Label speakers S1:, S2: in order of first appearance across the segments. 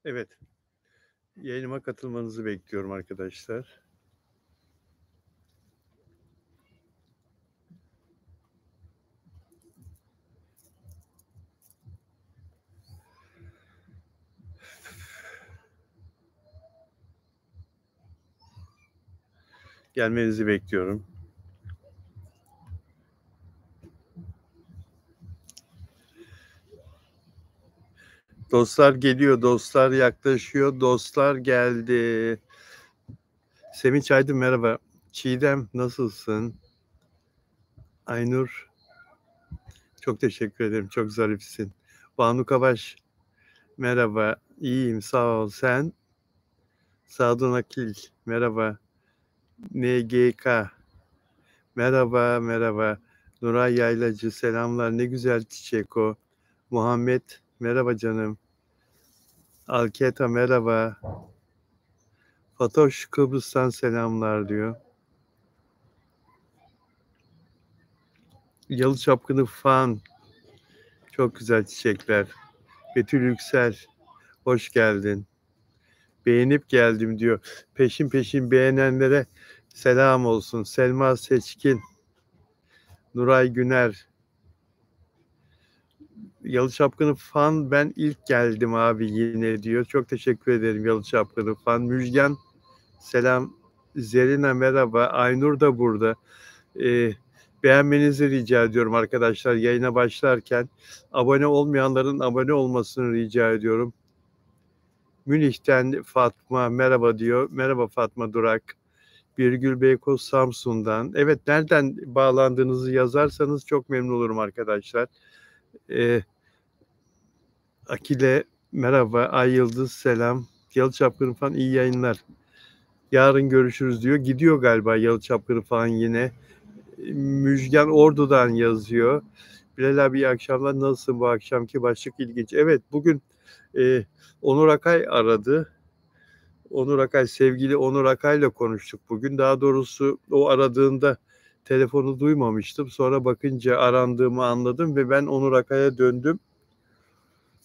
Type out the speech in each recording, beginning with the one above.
S1: Evet, yayınıma katılmanızı bekliyorum arkadaşlar. Gelmenizi bekliyorum. Dostlar geliyor, dostlar yaklaşıyor, dostlar geldi. Sevinç Aydın merhaba. Çiğdem nasılsın? Aynur çok teşekkür ederim, çok zarifsin. Banu Kavaş merhaba, iyiyim sağ ol. Sen? Sadun Akil merhaba. NGK merhaba, merhaba. Nuray Yaylacı selamlar, ne güzel çiçek o. Muhammed merhaba canım. Alketa merhaba. Fatoş Kıbrıs'tan selamlar diyor. Yalı Çapkını fan. Çok güzel çiçekler. Betül Yüksel hoş geldin. Beğenip geldim diyor. Peşin peşin beğenenlere selam olsun. Selma Seçkin. Nuray Güner. Yalı Çapkını fan ben ilk geldim abi yine diyor. Çok teşekkür ederim Yalı Çapkını fan. Müjgan selam. Zerina merhaba. Aynur da burada. Beğenmenizi rica ediyorum arkadaşlar yayına başlarken. Abone olmayanların abone olmasını rica ediyorum. Münih'ten Fatma merhaba diyor. Merhaba Fatma Durak. Birgül Beykoz Samsun'dan. Evet nereden bağlandığınızı yazarsanız çok memnun olurum arkadaşlar. Akile merhaba. Ay Yıldız selam. Yalı Çapkını falan iyi yayınlar. Yarın görüşürüz diyor. Gidiyor galiba Yalı Çapkını falan yine. Müjgan Ordu'dan yazıyor. Bilal abi iyi akşamlar. Nasılsın bu akşamki başlık ilginç. Evet bugün Onur Akay aradı. Onur Akay, sevgili Onur Akay'la konuştuk bugün. Daha doğrusu o aradığında telefonu duymamıştım. Sonra bakınca arandığımı anladım ve ben Onur Akay'a döndüm.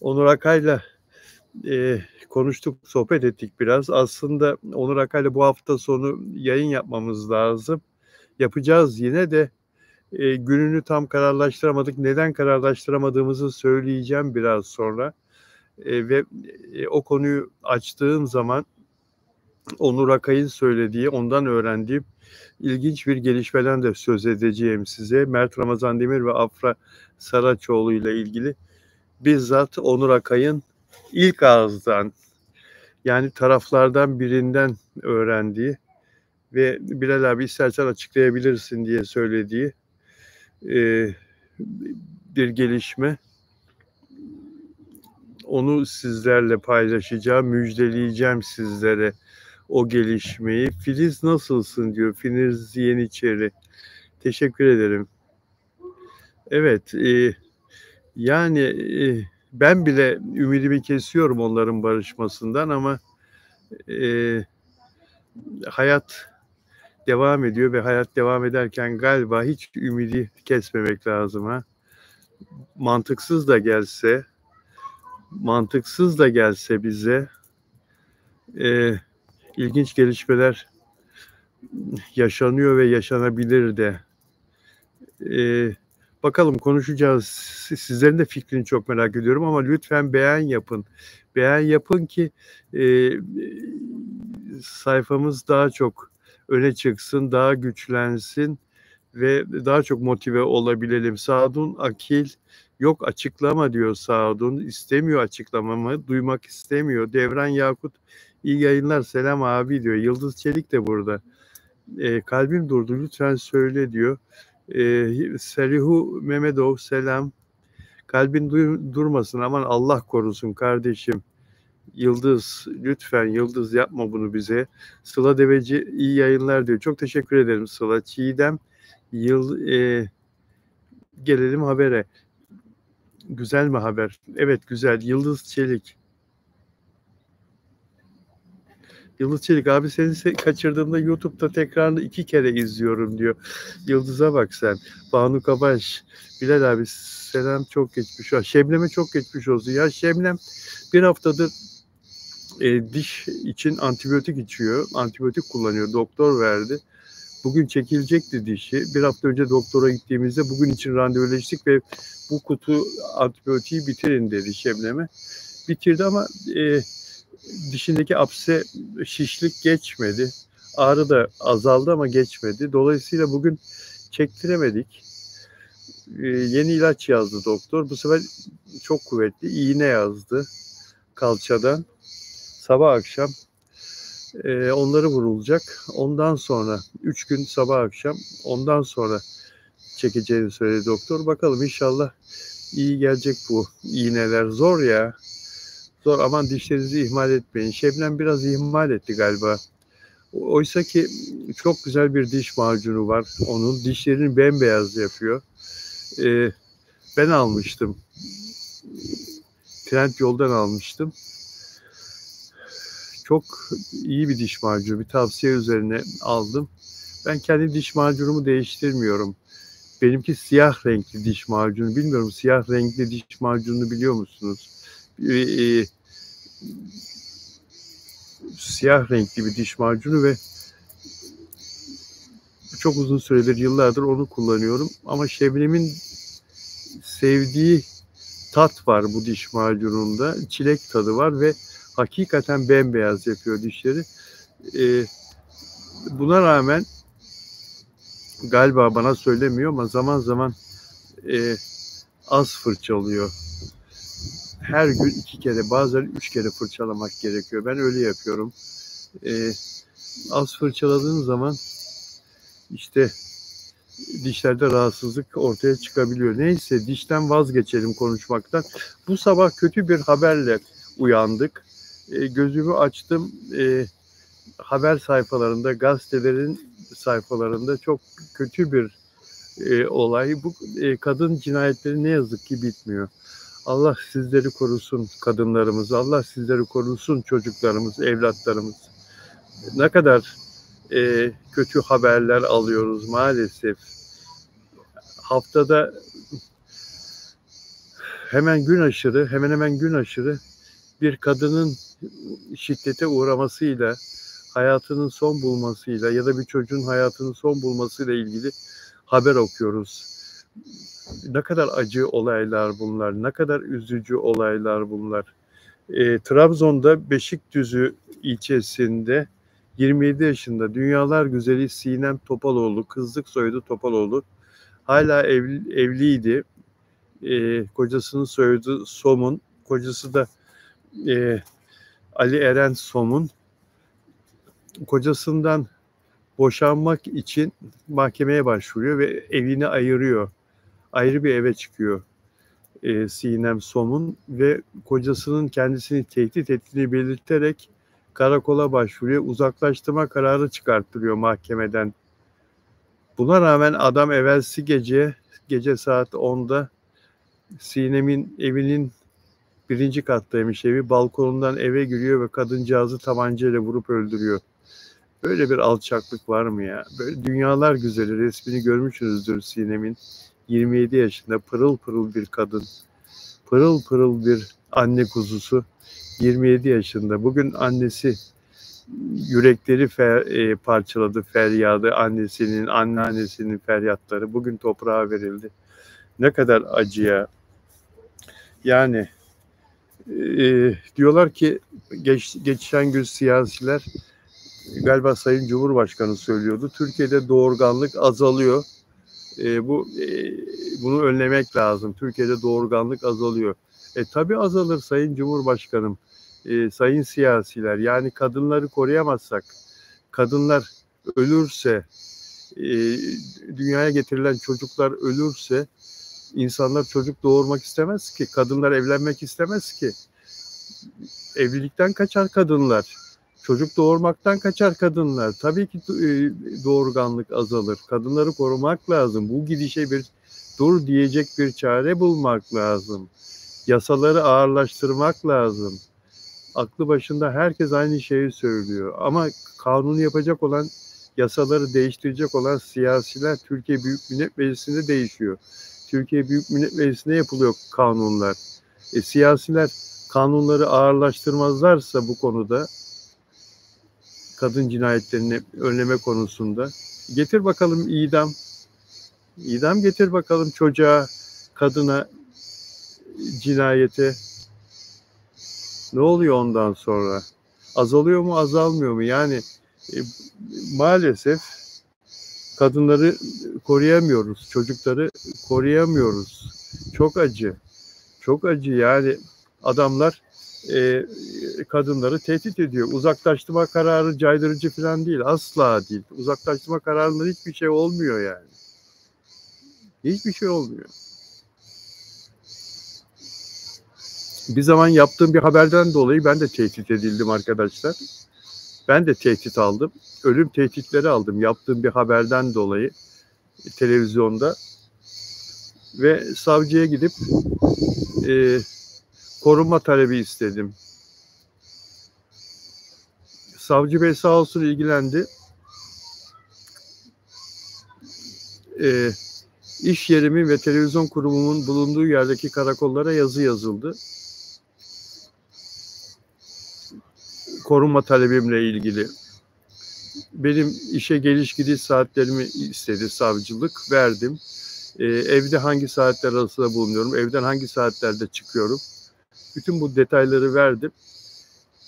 S1: Onur Akay'la konuştuk, sohbet ettik biraz. Aslında Onur Akay'la bu hafta sonu yayın yapmamız lazım. Yapacağız yine de gününü tam kararlaştıramadık. Neden kararlaştıramadığımızı söyleyeceğim biraz sonra. Ve o konuyu açtığım zaman Onur Akay'ın söylediği, ondan öğrendiğim ilginç bir gelişmeden de söz edeceğim size. Mert Ramazan Demir ve Afra Saraçoğlu ile ilgili bizzat Onur Akay'ın ilk ağızdan yani taraflardan birinden öğrendiği ve Bilal abi istersen açıklayabilirsin diye söylediği bir gelişme. Onu sizlerle paylaşacağım, müjdeleyeceğim sizlere o gelişmeyi. Filiz nasılsın diyor. Filiz Yeniçeri. Teşekkür ederim. Evet, yani ben bile ümidimi kesiyorum onların barışmasından ama hayat devam ediyor ve hayat devam ederken galiba hiç ümidi kesmemek lazım ha. Mantıksız da gelse bize ilginç gelişmeler yaşanıyor ve yaşanabilir de. Bakalım konuşacağız. Sizlerin de fikrini çok merak ediyorum ama lütfen beğen yapın. Beğen yapın ki sayfamız daha çok öne çıksın, daha güçlensin ve daha çok motive olabilelim. Sadun Akil yok açıklama diyor Sadun. İstemiyor açıklamamı, duymak istemiyor. Devran Yakut iyi yayınlar selam abi diyor. Yıldız Çelik de burada. Kalbim durdu lütfen söyle diyor. Selihu Mehmetov selam. Kalbin durmasın aman Allah korusun kardeşim. Yıldız lütfen Yıldız yapma bunu bize. Sıla Deveci iyi yayınlar diyor. Çok teşekkür ederim Sıla. Çiğdem gelelim habere. Güzel mi haber? Evet güzel. Yıldız Çelik. Yıldız Çelik abi seni kaçırdığımda YouTube'da tekrarını 2 kere izliyorum diyor. Yıldız'a bak sen. Banu Kabaş. Bilal abi selam çok geçmiş olsun. Şebnem'e çok geçmiş olsun. Ya Şebnem bir haftadır Diş için antibiyotik içiyor. Antibiyotik kullanıyor. Doktor verdi. Bugün çekilecekti dişi. Bir hafta önce doktora gittiğimizde bugün için randevuleştik ve bu kutu antibiyotiği bitirin dedi Şebnem'e. Bitirdi ama dişindeki apse, şişlik geçmedi. Ağrı da azaldı ama geçmedi. Dolayısıyla bugün çektiremedik. Yeni ilaç yazdı doktor. Bu sefer çok kuvvetli iğne yazdı kalçadan. Sabah akşam onları vurulacak. Ondan sonra 3 gün sabah akşam ondan sonra çekeceğini söyledi doktor. Bakalım inşallah iyi gelecek bu iğneler. Zor ya. Zor, aman dişlerinizi ihmal etmeyin. Şebnem biraz ihmal etti galiba. Oysa ki çok güzel bir diş macunu var. Onun dişlerini bembeyaz yapıyor. Ben almıştım. Trendyol'dan almıştım. Çok iyi bir diş macunu. Bir tavsiye üzerine aldım. Ben kendi diş macunumu değiştirmiyorum. Benimki siyah renkli diş macunu. Bilmiyorum, siyah renkli diş macununu biliyor musunuz? Siyah renkli bir diş macunu ve çok uzun süredir, yıllardır onu kullanıyorum. Ama Şebnem'in sevdiği tat var bu diş macununda. Çilek tadı var ve hakikaten bembeyaz yapıyor dişleri. Buna rağmen galiba bana söylemiyor ama zaman zaman az fırçalıyor. Her gün 2 kere, bazen 3 kere fırçalamak gerekiyor. Ben öyle yapıyorum. Az fırçaladığın zaman işte dişlerde rahatsızlık ortaya çıkabiliyor. Neyse, dişten vazgeçelim konuşmaktan. Bu sabah kötü bir haberle uyandık. Gözümü açtım. Haber sayfalarında, gazetelerin sayfalarında çok kötü bir olay. Bu kadın cinayetleri ne yazık ki bitmiyor. Allah sizleri korusun kadınlarımız. Allah sizleri korusun çocuklarımız, evlatlarımız. Ne kadar kötü haberler alıyoruz maalesef. Haftada hemen hemen gün aşırı bir kadının şiddete uğramasıyla, hayatının son bulmasıyla ya da bir çocuğun hayatının son bulmasıyla ilgili haber okuyoruz. Ne kadar acı olaylar bunlar, ne kadar üzücü olaylar bunlar. Trabzon'da Beşikdüzü ilçesinde 27 yaşında dünyalar güzeli Sinem Topaloğlu, kızlık soyadı Topaloğlu, hala evliydi. Kocasının soyadı Somun, kocası da Ali Eren Somun. Kocasından boşanmak için mahkemeye başvuruyor ve evini ayırıyor. Ayrı bir eve çıkıyor Sinem Somun ve kocasının kendisini tehdit ettiğini belirterek karakola başvuruyor. Uzaklaştırma kararı çıkarttırıyor mahkemeden. Buna rağmen adam evvelsi gece saat 10'da Sinem'in evinin 1. kattaymış evi, balkonundan eve giriyor ve kadıncağızı tabancayla vurup öldürüyor. Böyle bir alçaklık var mı ya? Böyle dünyalar güzeli, resmini görmüşsünüzdür Sinem'in. 27 yaşında pırıl pırıl bir kadın. Pırıl pırıl bir anne kuzusu. 27 yaşında. Bugün annesi yürekleri parçaladı feryadı. Anneannesinin feryatları. Bugün toprağa verildi. Ne kadar acı ya. Yani diyorlar ki geçen gün siyasiler, galiba Sayın Cumhurbaşkanı söylüyordu, Türkiye'de doğurganlık azalıyor. Bunu önlemek lazım. Türkiye'de doğurganlık azalıyor. Tabii azalır Sayın Cumhurbaşkanım. Sayın siyasiler, yani kadınları koruyamazsak, kadınlar ölürse, dünyaya getirilen çocuklar ölürse, insanlar çocuk doğurmak istemez ki, kadınlar evlenmek istemez ki. Evlilikten kaçar kadınlar. Çocuk doğurmaktan kaçar kadınlar. Tabii ki doğurganlık azalır. Kadınları korumak lazım. Bu gidişe bir dur diyecek bir çare bulmak lazım. Yasaları ağırlaştırmak lazım. Aklı başında herkes aynı şeyi söylüyor. Ama kanunu yapacak olan, yasaları değiştirecek olan siyasiler Türkiye Büyük Millet Meclisi'nde değişiyor. Türkiye Büyük Millet Meclisi'nde yapılıyor kanunlar. Siyasiler kanunları ağırlaştırmazlarsa bu konuda, kadın cinayetlerini önleme konusunda, getir bakalım idam. İdam getir bakalım çocuğa, kadına, cinayete. Ne oluyor ondan sonra? Azalıyor mu, azalmıyor mu? Yani maalesef kadınları koruyamıyoruz, çocukları koruyamıyoruz. Çok acı. Çok acı yani, adamlar kadınları tehdit ediyor. Uzaklaştırma kararı caydırıcı falan değil. Asla değil. Uzaklaştırma kararında hiçbir şey olmuyor yani. Hiçbir şey olmuyor. Bir zaman yaptığım bir haberden dolayı ben de tehdit edildim arkadaşlar. Ben de tehdit aldım. Ölüm tehditleri aldım yaptığım bir haberden dolayı televizyonda. Ve savcıya gidip korunma talebi istedim. Savcı bey sağ olsun ilgilendi. İş yerimin ve televizyon kurumumun bulunduğu yerdeki karakollara yazı yazıldı. Korunma talebimle ilgili. Benim işe geliş gidiş saatlerimi istedi savcılık. Verdim. Evde hangi saatler arasında bulunuyorum, evden hangi saatlerde çıkıyorum. Bütün bu detayları verdim.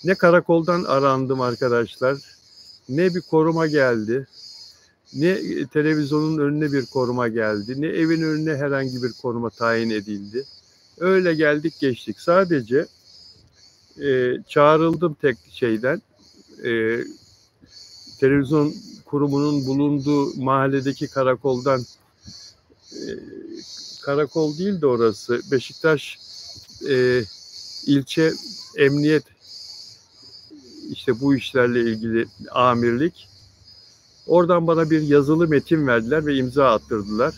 S1: Ne karakoldan arandım arkadaşlar, ne bir koruma geldi, ne televizyonun önüne bir koruma geldi, ne evin önüne herhangi bir koruma tayin edildi. Öyle geldik geçtik. Sadece çağrıldım tek şeyden, televizyon kurumunun bulunduğu mahalledeki karakoldan, karakol değil de orası, Beşiktaş ilçe emniyet, işte bu işlerle ilgili amirlik. Oradan bana bir yazılı metin verdiler ve imza attırdılar.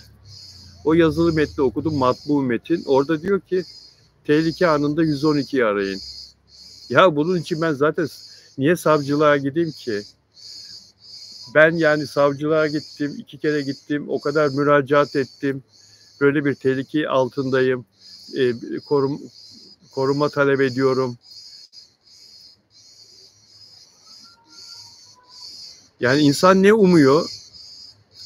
S1: O yazılı metni okudum, matbu metin. Orada diyor ki tehlike anında 112'yi arayın. Ya bunun için ben zaten niye savcılığa gideyim ki? Ben yani savcılığa gittim, 2 kere gittim, o kadar müracaat ettim. Böyle bir tehlike altındayım. Koruma talep ediyorum. Yani insan ne umuyor?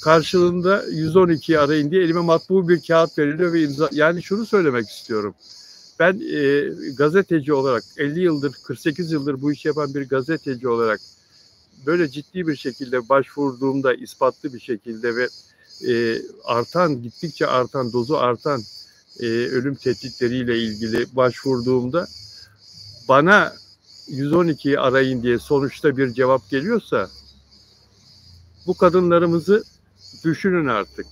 S1: Karşılığında 112'yi arayın diye elime matbu bir kağıt veriliyor ve imza. Yani şunu söylemek istiyorum. Ben gazeteci olarak 50 yıldır, 48 yıldır bu işi yapan bir gazeteci olarak böyle ciddi bir şekilde başvurduğumda, ispatlı bir şekilde ve gittikçe artan, dozu artan ölüm tehditleriyle ilgili başvurduğumda bana 112'yi arayın diye sonuçta bir cevap geliyorsa, bu kadınlarımızı düşünün artık.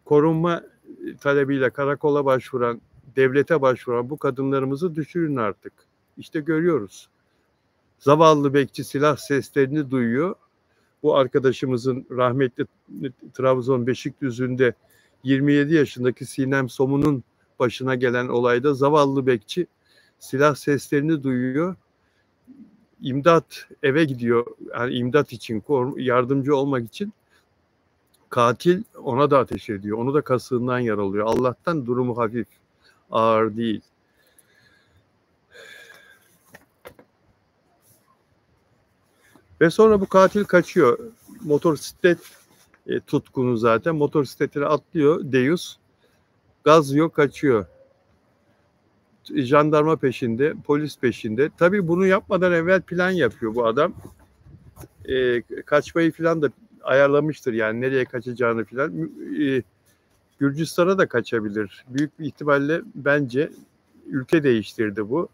S1: Korunma talebiyle karakola başvuran, devlete başvuran bu kadınlarımızı düşünün artık. İşte görüyoruz. Zavallı bekçi silah seslerini duyuyor. Bu arkadaşımızın rahmetli Trabzon Beşikdüzü'nde 27 yaşındaki Sinem Somun'un başına gelen olayda zavallı bekçi silah seslerini duyuyor. İmdat eve gidiyor. Yani imdat için, yardımcı olmak için. Katil ona da ateş ediyor. Onu da kasığından yaralıyor. Allah'tan durumu hafif, ağır değil. Ve sonra bu katil kaçıyor. Motosiklet tutkunu zaten. Motosikletine atlıyor Deus. Gazlıyor, kaçıyor. Jandarma peşinde, polis peşinde. Tabii bunu yapmadan evvel plan yapıyor bu adam. Kaçmayı falan da ayarlamıştır. Yani nereye kaçacağını falan. Gürcistan'a da kaçabilir. Büyük bir ihtimalle bence ülke değiştirdi bu.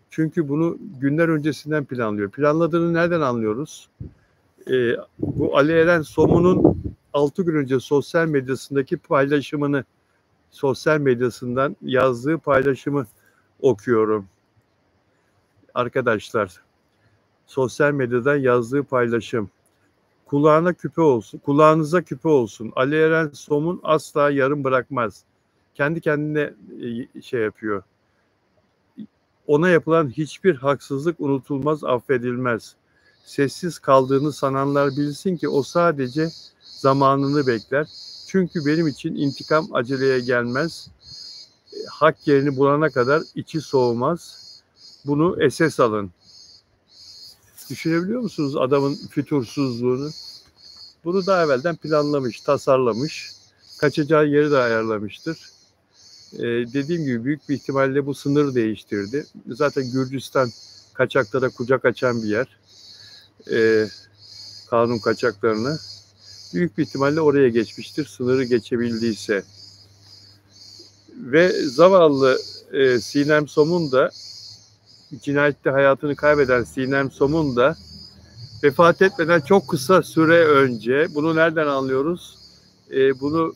S1: Çünkü bunu günler öncesinden planlıyor. Planladığını nereden anlıyoruz? Bu Ali Eren Somun'un 6 gün önce sosyal medyasındaki paylaşımını, sosyal medyasından yazdığı paylaşımı okuyorum. Arkadaşlar, sosyal medyadan yazdığı paylaşım. Kulağına küpe olsun, kulağınıza küpe olsun. Ali Eren Somun asla yarım bırakmaz. Kendi kendine şey yapıyor. Ona yapılan hiçbir haksızlık unutulmaz, affedilmez. Sessiz kaldığını sananlar bilsin ki o sadece zamanını bekler. Çünkü benim için intikam aceleye gelmez. hak yerini bulana kadar içi soğumaz. Bunu esas alın. Düşünebiliyor musunuz adamın fütursuzluğunu? Bunu daha evvelden planlamış, tasarlamış. Kaçacağı yeri de ayarlamıştır. Dediğim gibi büyük bir ihtimalle bu sınır değiştirdi. Zaten Gürcistan kaçaklara kucak açan bir yer. Kanun kaçaklarına. Büyük bir ihtimalle oraya geçmiştir. Sınırı geçebildiyse. Ve zavallı Sinem Somun da, cinayette hayatını kaybeden Sinem Somun da vefat etmeden çok kısa süre önce, bunu nereden anlıyoruz? Bunu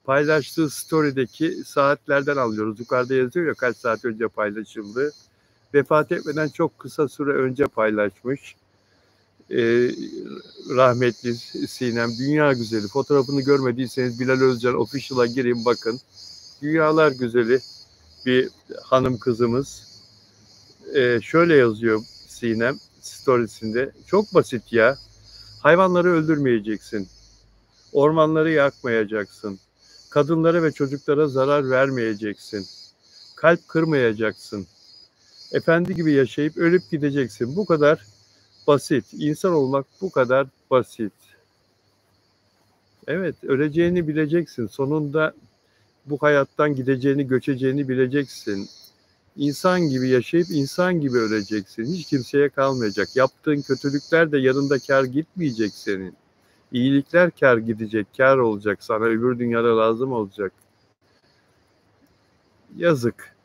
S1: paylaştığı story'deki saatlerden alıyoruz. Yukarıda yazıyor ya kaç saat önce paylaşıldı. Vefat etmeden çok kısa süre önce paylaşmış. Rahmetli Sinem, dünya güzeli. Fotoğrafını görmediyseniz Bilal Özcan Official'a girin bakın. Dünyalar güzeli bir hanım kızımız. Şöyle yazıyor Sinem storiesinde. Çok basit ya. Hayvanları öldürmeyeceksin. Ormanları yakmayacaksın. Kadınlara ve çocuklara zarar vermeyeceksin. Kalp kırmayacaksın. Efendi gibi yaşayıp ölüp gideceksin. Bu kadar basit. İnsan olmak bu kadar basit. Evet, öleceğini bileceksin. Sonunda bu hayattan gideceğini, göçeceğini bileceksin. İnsan gibi yaşayıp insan gibi öleceksin. Hiç kimseye kalmayacak. Yaptığın kötülükler de yanında kar gitmeyecek senin. İyilikler kar gidecek, kar olacak. Sana öbür dünyada lazım olacak. Yazık.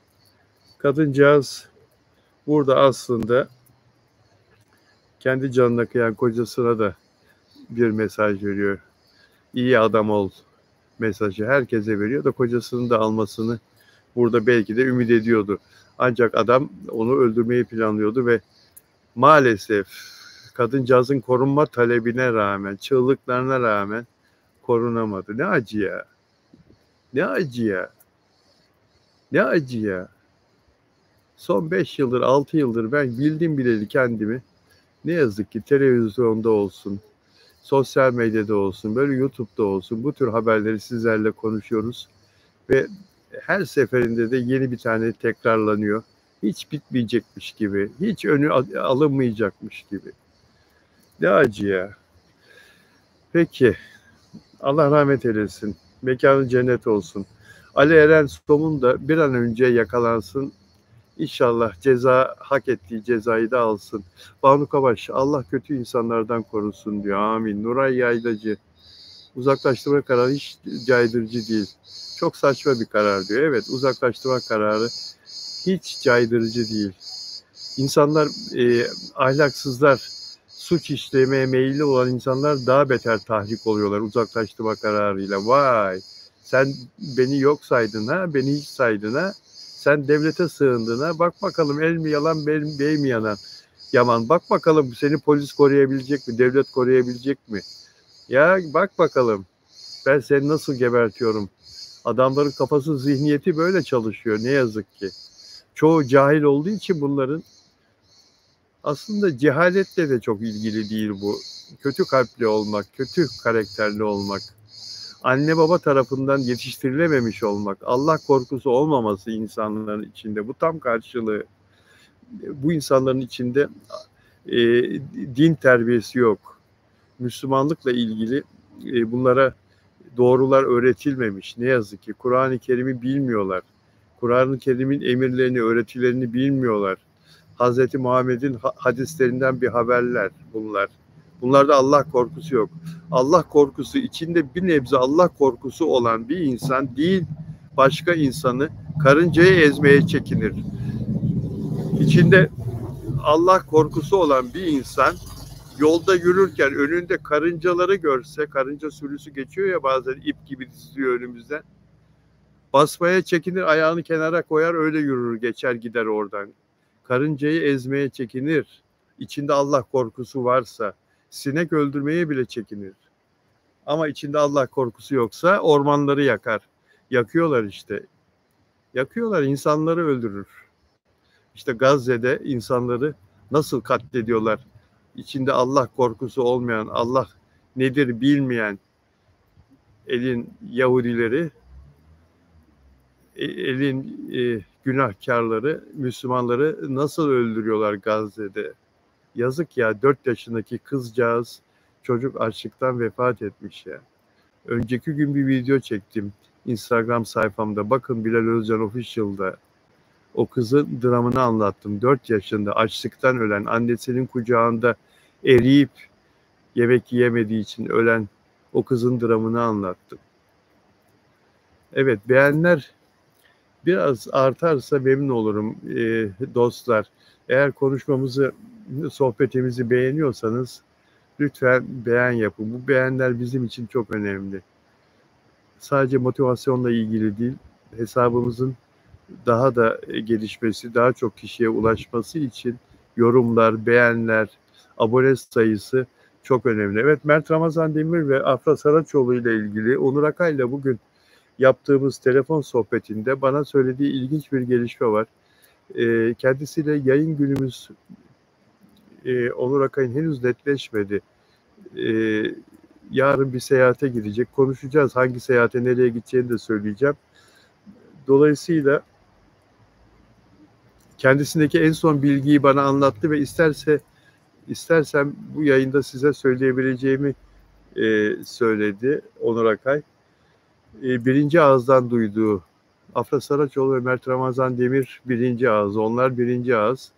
S1: Kadıncağız burada aslında kendi canına kıyan kocasına da bir mesaj veriyor. İyi adam ol mesajı herkese veriyor da kocasının da almasını burada belki de ümit ediyordu. Ancak adam onu öldürmeyi planlıyordu ve maalesef kadıncağızın korunma talebine rağmen, çığlıklarına rağmen korunamadı. Ne acı ya. Ne acı ya. Ne acı ya. Son 5 yıldır, 6 yıldır ben bildim bileli kendimi. Ne yazık ki televizyonda olsun, sosyal medyada olsun, böyle YouTube'da olsun bu tür haberleri sizlerle konuşuyoruz. Ve her seferinde de yeni bir tane tekrarlanıyor. Hiç bitmeyecekmiş gibi, hiç önü alınmayacakmış gibi. Ne acı ya. Peki, Allah rahmet eylesin. Mekanı cennet olsun. Ali Eren Somun da bir an önce yakalansın. İnşallah ceza, hak ettiği cezayı da alsın. Banu Kabaş, Allah kötü insanlardan korusun diyor. Amin. Nuray Yaylacı, uzaklaştırma kararı hiç caydırıcı değil. Çok saçma bir karar diyor. Evet, uzaklaştırma kararı hiç caydırıcı değil. İnsanlar, ahlaksızlar, suç işlemeye meyilli olan insanlar daha beter tahrik oluyorlar uzaklaştırma kararıyla. Vay, sen beni yok saydın ha, beni hiç saydın ha. Sen devlete sığındın ha. Bak bakalım el mi yalan, bey mi yanan? Yaman. Bak bakalım seni polis koruyabilecek mi? Devlet koruyabilecek mi? Ya bak bakalım. Ben seni nasıl gebertiyorum? Adamların kafası, zihniyeti böyle çalışıyor. Ne yazık ki. Çoğu cahil olduğu için bunların aslında cehaletle de çok ilgili değil bu. Kötü kalpli olmak, kötü karakterli olmak, anne baba tarafından yetiştirilememiş olmak, Allah korkusu olmaması insanların içinde. Bu tam karşılığı. Bu insanların içinde e, din terbiyesi yok. Müslümanlıkla ilgili bunlara doğrular öğretilmemiş. Ne yazık ki Kur'an-ı Kerim'i bilmiyorlar. Kur'an-ı Kerim'in emirlerini, öğretilerini bilmiyorlar. Hazreti Muhammed'in hadislerinden bir haberler bunlar. Bunlarda Allah korkusu yok. Allah korkusu, içinde bir nebze Allah korkusu olan bir insan değil, başka insanı karıncayı ezmeye çekinir. İçinde Allah korkusu olan bir insan yolda yürürken önünde karıncaları görse, karınca sürüsü geçiyor ya bazen, ip gibi diziliyor önümüzden. Basmaya çekinir, ayağını kenara koyar, öyle yürür, geçer gider oradan. Karıncayı ezmeye çekinir. İçinde Allah korkusu varsa, sinek öldürmeye bile çekinir. Ama içinde Allah korkusu yoksa ormanları yakar. Yakıyorlar işte. Yakıyorlar, insanları öldürür. İşte Gazze'de insanları nasıl katlediyorlar? İçinde Allah korkusu olmayan, Allah nedir bilmeyen elin Yahudileri elin günahkarları, Müslümanları nasıl öldürüyorlar Gazze'de? Yazık ya, 4 yaşındaki kızcağız, çocuk açlıktan vefat etmiş ya. Önceki gün bir video çektim Instagram sayfamda. Bakın Bilal Özcan Official'da. O kızın dramını anlattım. 4 yaşında açlıktan ölen, annesinin kucağında eriyip yemek yiyemediği için ölen o kızın dramını anlattım. Evet, beğenler biraz artarsa memnun olurum dostlar. Eğer konuşmamızı, sohbetimizi beğeniyorsanız lütfen beğen yapın. Bu beğenler bizim için çok önemli. Sadece motivasyonla ilgili değil, hesabımızın daha da gelişmesi, daha çok kişiye ulaşması için yorumlar, beğenler, abone sayısı çok önemli. Evet, Mert Ramazan Demir ve Afra Saraçoğlu ile ilgili Onur Akay'la bugün yaptığımız telefon sohbetinde bana söylediği ilginç bir gelişme var. Kendisiyle yayın günümüz Onur Akay'ın henüz netleşmedi. Yarın bir seyahate gidecek. Konuşacağız. Hangi seyahate, nereye gideceğini de söyleyeceğim. Dolayısıyla kendisindeki en son bilgiyi bana anlattı ve istersem bu yayında size söyleyebileceğimi söyledi Onur Akay. Birinci ağızdan duyduğu, Afra Saraçoğlu ve Mert Ramazan Demir birinci ağız, onlar birinci ağız.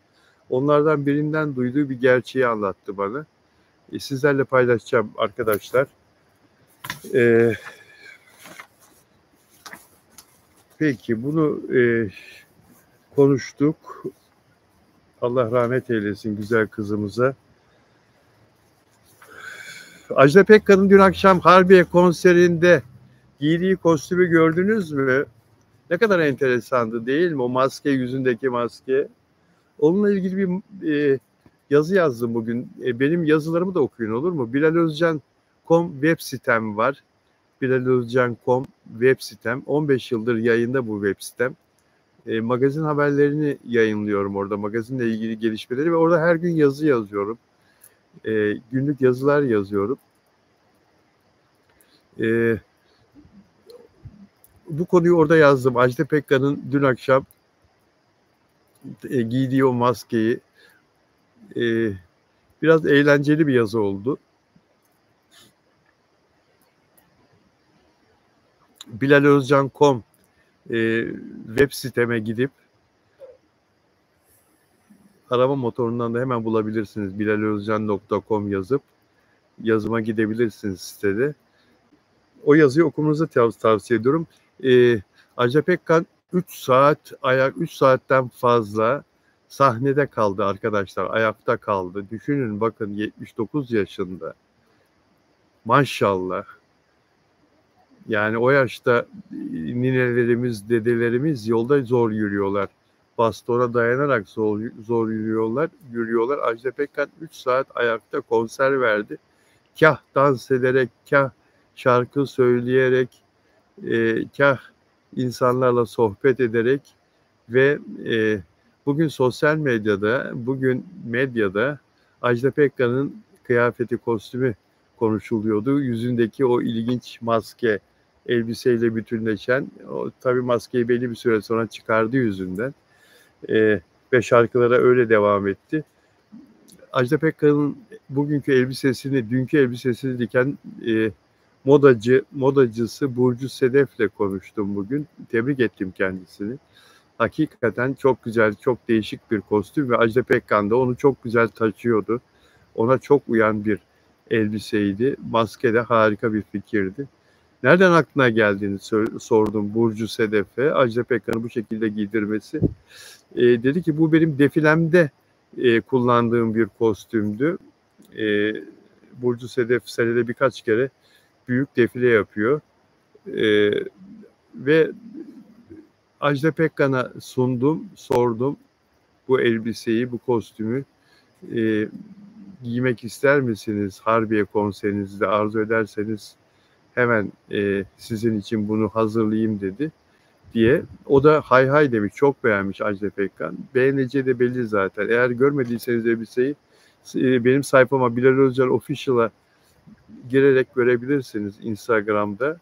S1: Onlardan birinden duyduğu bir gerçeği anlattı bana. Sizlerle paylaşacağım arkadaşlar. Peki bunu konuştuk. Allah rahmet eylesin güzel kızımıza. Ajda Pekkan'ın dün akşam Harbiye konserinde giydiği kostümü gördünüz mü? Ne kadar enteresandı değil mi? O maske, yüzündeki maske. Onunla ilgili bir yazı yazdım bugün. Benim yazılarımı da okuyun, olur mu? bilalozcan.com web sitem var. bilalozcan.com web sitem. 15 yıldır yayında bu web sitem. Magazin haberlerini yayınlıyorum orada. Magazinle ilgili gelişmeleri ve orada her gün yazı yazıyorum. Günlük yazılar yazıyorum. Bu konuyu orada yazdım. Ajda Pekkan'ın dün akşam giydiği o maskeyi, biraz eğlenceli bir yazı oldu. bilalozcan.com web siteme gidip arama motorundan da hemen bulabilirsiniz. bilalozcan.com yazıp yazıma gidebilirsiniz sitede. O yazıyı okumanızı tavsiye ediyorum. Ajda Pekkan 3 saatten fazla sahnede kaldı arkadaşlar. Ayakta kaldı. Düşünün bakın, 79 yaşında. Maşallah. Yani o yaşta ninelerimiz, dedelerimiz yolda zor yürüyorlar. Bastona dayanarak zor yürüyorlar. Ajda Pekkan 3 saat ayakta konser verdi. Kah dans ederek, kah şarkı söyleyerek, kah insanlarla sohbet ederek ve bugün sosyal medyada, bugün medyada Ajda Pekkan'ın kıyafeti, kostümü konuşuluyordu. Yüzündeki o ilginç maske, elbiseyle bütünleşen, tabii maskeyi belli bir süre sonra çıkardı yüzünden ve şarkılara öyle devam etti. Ajda Pekkan'ın bugünkü elbisesini, dünkü elbisesini diken modacısı Burcu Sedef'le konuştum bugün. Tebrik ettim kendisini. Hakikaten çok güzel, çok değişik bir kostüm ve Ajda Pekkan da onu çok güzel taşıyordu. Ona çok uyan bir elbiseydi. Maske de harika bir fikirdi. Nereden aklına geldiğini sordum Burcu Sedef'e. Ajda Pekkan'ı bu şekilde giydirmesi. Dedi ki bu benim defilemde kullandığım bir kostümdü. Burcu Sedef senede birkaç kere büyük defile yapıyor. Ve Ajda Pekkan'a sordum bu elbiseyi, bu kostümü giymek ister misiniz? Harbiye konserinizde arzu ederseniz hemen sizin için bunu hazırlayayım dedi diye. O da hay hay demiş, çok beğenmiş Ajda Pekkan. Beğeneceği de belli zaten. Eğer görmediyseniz elbiseyi benim sayfama Bilal Özcan Official'a girerek görebilirsiniz Instagram'da.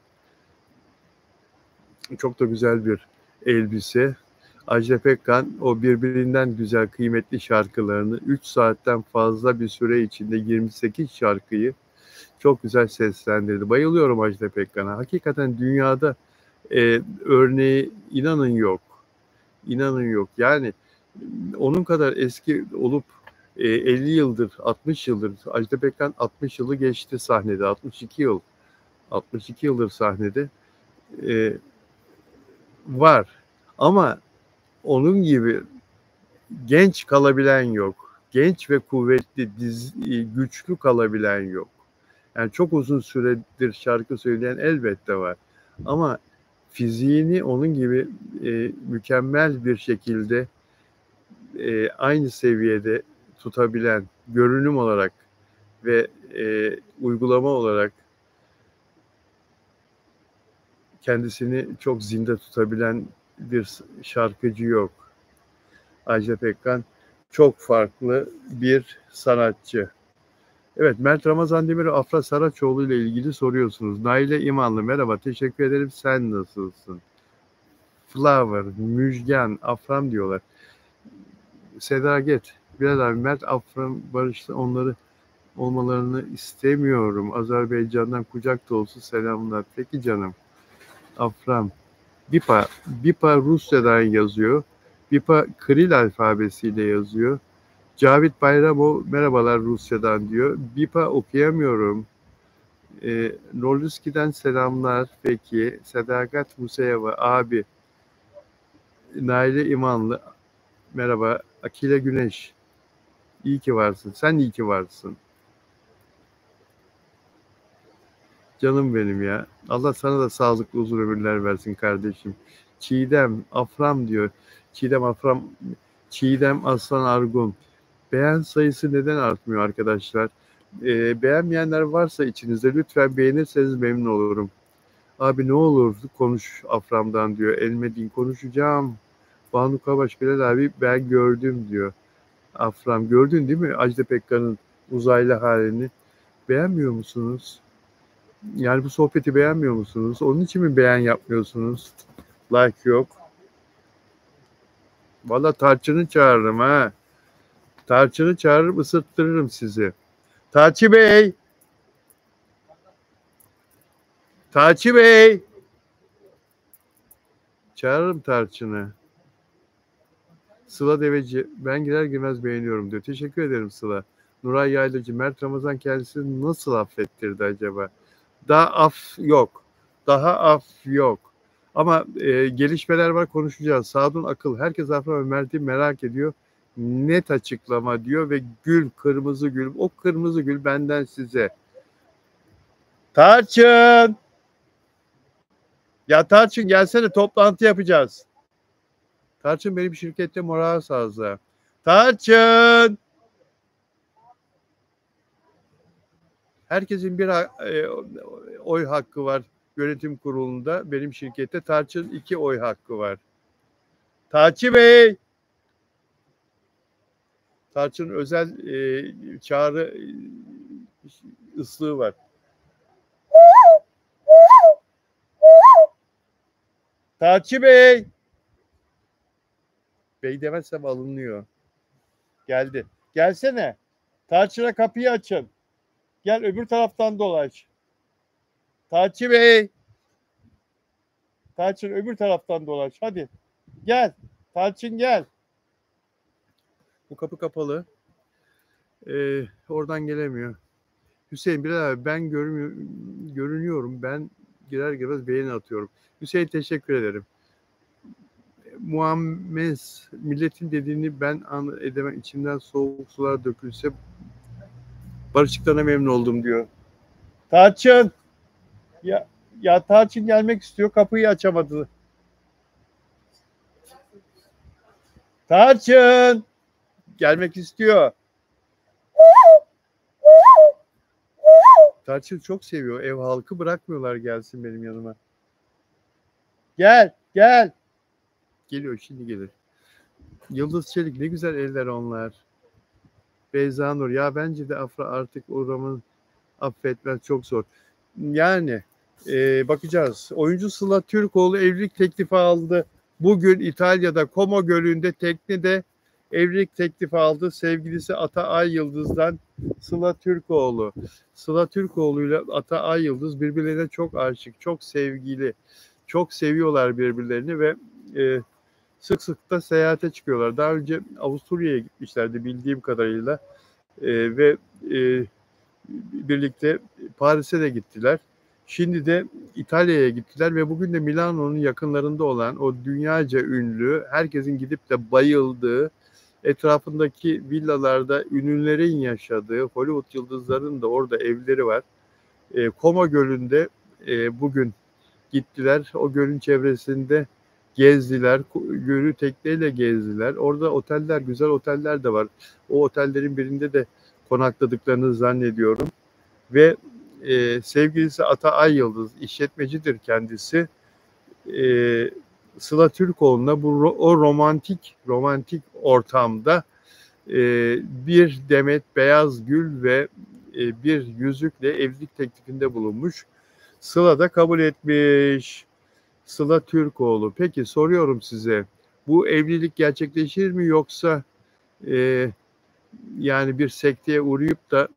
S1: Çok da güzel bir elbise. Ajda Pekkan o birbirinden güzel, kıymetli şarkılarını 3 saatten fazla bir süre içinde 28 şarkıyı çok güzel seslendirdi. Bayılıyorum Ajda Pekkan'a. Hakikaten dünyada örneği inanın yok. İnanın yok. Yani onun kadar eski olup 50 yıldır, 60 yıldır, Ajda Pekkan 60 yılı geçti sahnede, 62 yıl. 62 yıldır sahnede var. Ama onun gibi genç kalabilen yok. Genç ve kuvvetli, güçlü kalabilen yok. Yani çok uzun süredir şarkı söyleyen elbette var. Ama fiziğini onun gibi mükemmel bir şekilde aynı seviyede tutabilen, görünüm olarak ve uygulama olarak kendisini çok zinde tutabilen bir şarkıcı yok. Ajda Pekkan çok farklı bir sanatçı. Evet, Mert Ramazan Demir, Afra Saraçoğlu ile ilgili soruyorsunuz. Naile İmanlı, merhaba, teşekkür ederim. Sen nasılsın? Flower, Müjgan, Afram diyorlar. Sedaget, Bilal abi, Mert, Afram, Barış'ta onları olmalarını istemiyorum. Azerbaycan'dan kucak dolusu selamlar. Peki canım. Afram. Bipa Rusya'dan yazıyor. Bipa Kiril alfabesiyle yazıyor. Cavit Bayramo merhabalar Rusya'dan diyor. Bipa okuyamıyorum. Noluski'den selamlar. Peki. Sadakat Musayeva abi. Naile İmanlı merhaba. Akile Güneş. İyi ki varsın. Sen iyi ki varsın. Canım benim ya. Allah sana da sağlıklı uzun ömürler versin kardeşim. Çiğdem, Afram diyor. Çiğdem Afram, Çiğdem Aslan Argun. Beğen sayısı neden artmıyor arkadaşlar? Beğenmeyenler varsa içinizde lütfen beğenirseniz memnun olurum. Abi ne olur konuş Afram'dan diyor. Elmedin konuşacağım. Banu Kavaş Bilal abi ben gördüm diyor. Afram gördün değil mi Ajda Pekkan'ın uzaylı halini? Beğenmiyor musunuz? Yani bu sohbeti beğenmiyor musunuz? Onun için mi beğen yapmıyorsunuz? Like yok. Valla Tarçın'ı çağırırım ha. Tarçın'ı çağırırım, ısıttırırım sizi. Tarçı Bey! Tarçı Bey! Çağırırım Tarçın'ı. Sıla Deveci, ben girer girmez beğeniyorum diyor. Teşekkür ederim Sıla. Nuray Yaylacı, Mert Ramazan kendisini nasıl affettirdi acaba? Daha af yok. Daha af yok. Ama gelişmeler var, konuşacağız. Sadun Akıl, herkes Afra ve Mert'i merak ediyor. Net açıklama diyor ve gül, kırmızı gül. O kırmızı gül benden size. Tarçın! Ya Tarçın gelsene, toplantı yapacağız. Tarçın benim şirkette moral sazlı. Tarçın! Herkesin bir oy hakkı var yönetim kurulunda. Benim şirkette Tarçın 2 oy hakkı var. Tarçı Bey! Tarçın özel çağrı ıslığı var. Tarçı Bey! Bey demezsem alınıyor. Geldi. Gelsene. Tarçın'a kapıyı açın. Gel öbür taraftan dolaş. Tarçı Bey! Tarçın öbür taraftan dolaş. Hadi. Gel. Tarçın gel. Bu kapı kapalı. Oradan gelemiyor. Hüseyin Bilal abi ben görünüyorum. Ben girer girmez beğeni atıyorum. Hüseyin teşekkür ederim. Muammer milletin dediğini ben edemem. İçimden soğuk sular dökülse barışıklarına memnun oldum diyor. Tarçın! Ya Tarçın gelmek istiyor. Kapıyı açamadı. Tarçın! Gelmek istiyor. Tarçın çok seviyor. Ev halkı bırakmıyorlar gelsin benim yanıma. Gel, gel. Geliyor, şimdi gelir. Yıldız Çelik, ne güzel eller onlar. Beyza Nur, ya bence de Afra artık oramın affetmez, çok zor. Yani bakacağız. Oyuncu Sıla Türkoğlu evlilik teklifi aldı. Bugün İtalya'da Como Gölü'nde teknede evlilik teklifi aldı sevgilisi Ata Ayyıldız'dan Sıla Türkoğlu. Sıla Türkoğlu ile Ata Ayyıldız birbirlerine çok aşık, çok sevgili, çok seviyorlar birbirlerini ve sık sık da seyahate çıkıyorlar. Daha önce Avusturya'ya gitmişlerdi bildiğim kadarıyla ve birlikte Paris'e de gittiler. Şimdi de İtalya'ya gittiler ve bugün de Milano'nun yakınlarında olan o dünyaca ünlü, herkesin gidip de bayıldığı, etrafındaki villalarda ünlülerin yaşadığı, Hollywood yıldızlarının da orada evleri var. Como Gölü'nde bugün gittiler. O gölün çevresinde gezdiler. Gölü tekneyle gezdiler. Orada oteller, güzel oteller de var. O otellerin birinde de konakladıklarını zannediyorum. Ve sevgilisi Ata Ayyıldız, işletmecidir kendisi. Sıla Türkoğlu'na o romantik ortamda bir demet beyaz gül ve bir yüzükle evlilik teklifinde bulunmuş. Sıla da kabul etmiş. Sıla Türkoğlu. Peki soruyorum size. Bu evlilik gerçekleşir mi yoksa yani bir sekteye uğrayıp da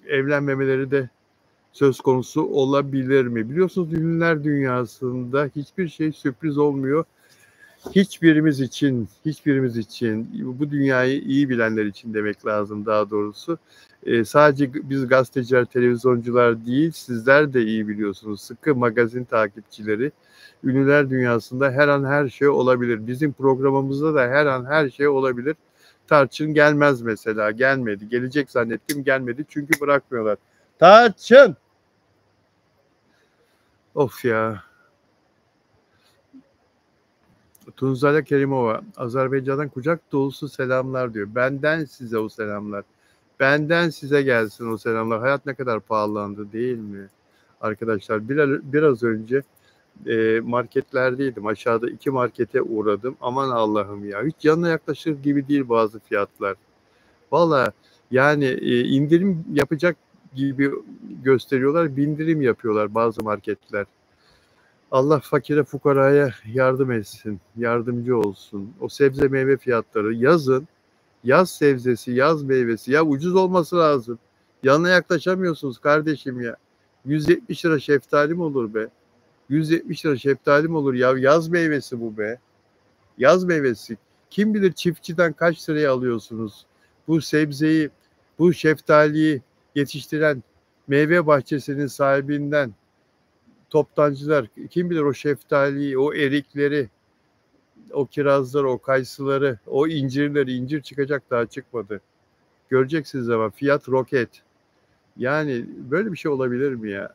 S1: evlenmemeleri de söz konusu olabilir mi? Biliyorsunuz ünlüler dünyasında hiçbir şey sürpriz olmuyor. Hiçbirimiz için, bu dünyayı iyi bilenler için demek lazım daha doğrusu. Sadece biz gazeteciler, televizyoncular değil, sizler de iyi biliyorsunuz. Sıkı magazin takipçileri, ünlüler dünyasında her an her şey olabilir. Bizim programımızda da her an her şey olabilir. Tarçın gelmez mesela, gelmedi. Gelecek zannettim, gelmedi çünkü bırakmıyorlar. Tarçın! Of ya. Tunzale Kerimova, Azerbaycan'dan kucak dolusu selamlar diyor. Benden size o selamlar. Benden size gelsin o selamlar. Hayat ne kadar pahalandı değil mi? Arkadaşlar biraz önce marketlerdeydim. Aşağıda 2 markete uğradım. Aman Allah'ım ya. Hiç yanına yaklaşır gibi değil bazı fiyatlar. Valla yani indirim yapacak gibi gösteriyorlar. Bindirim yapıyorlar bazı marketler. Allah fakire fukaraya yardım etsin, yardımcı olsun. O sebze meyve fiyatları yazın, yaz sebzesi, yaz meyvesi ya ucuz olması lazım. Yanına yaklaşamıyorsunuz kardeşim ya. 170 lira şeftali mi olur be? 170 lira şeftali mi olur ya? Yaz meyvesi bu be. Yaz meyvesi. Kim bilir çiftçiden kaç liraya alıyorsunuz? Bu sebzeyi, bu şeftaliyi yetiştiren meyve bahçesinin sahibinden toptancılar kim bilir o şeftaliyi, o erikleri, o kirazları, o kayısıları, o incirleri, incir çıkacak daha çıkmadı. Göreceksiniz ama fiyat roket. Yani böyle bir şey olabilir mi ya?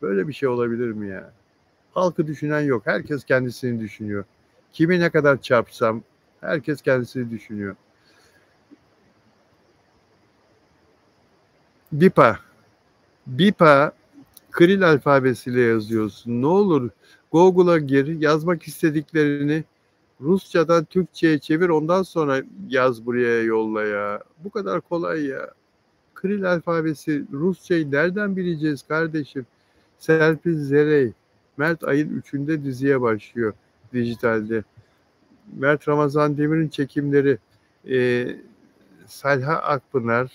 S1: Böyle bir şey olabilir mi ya? Halkı düşünen yok. Herkes kendisini düşünüyor. Kimi ne kadar çarpsam herkes kendisini düşünüyor. BİPA. BİPA Kiril alfabesiyle yazıyorsun. Ne olur Google'a gir, yazmak istediklerini Rusçadan Türkçe'ye çevir, ondan sonra yaz buraya yolla ya. Bu kadar kolay ya. Kiril alfabesi, Rusçayı nereden bileceğiz kardeşim? Serpil Zerey, Mert ayın 3'ünde diziye başlıyor dijitalde. Mert Ramazan Demir'in çekimleri, Salha Akpınar,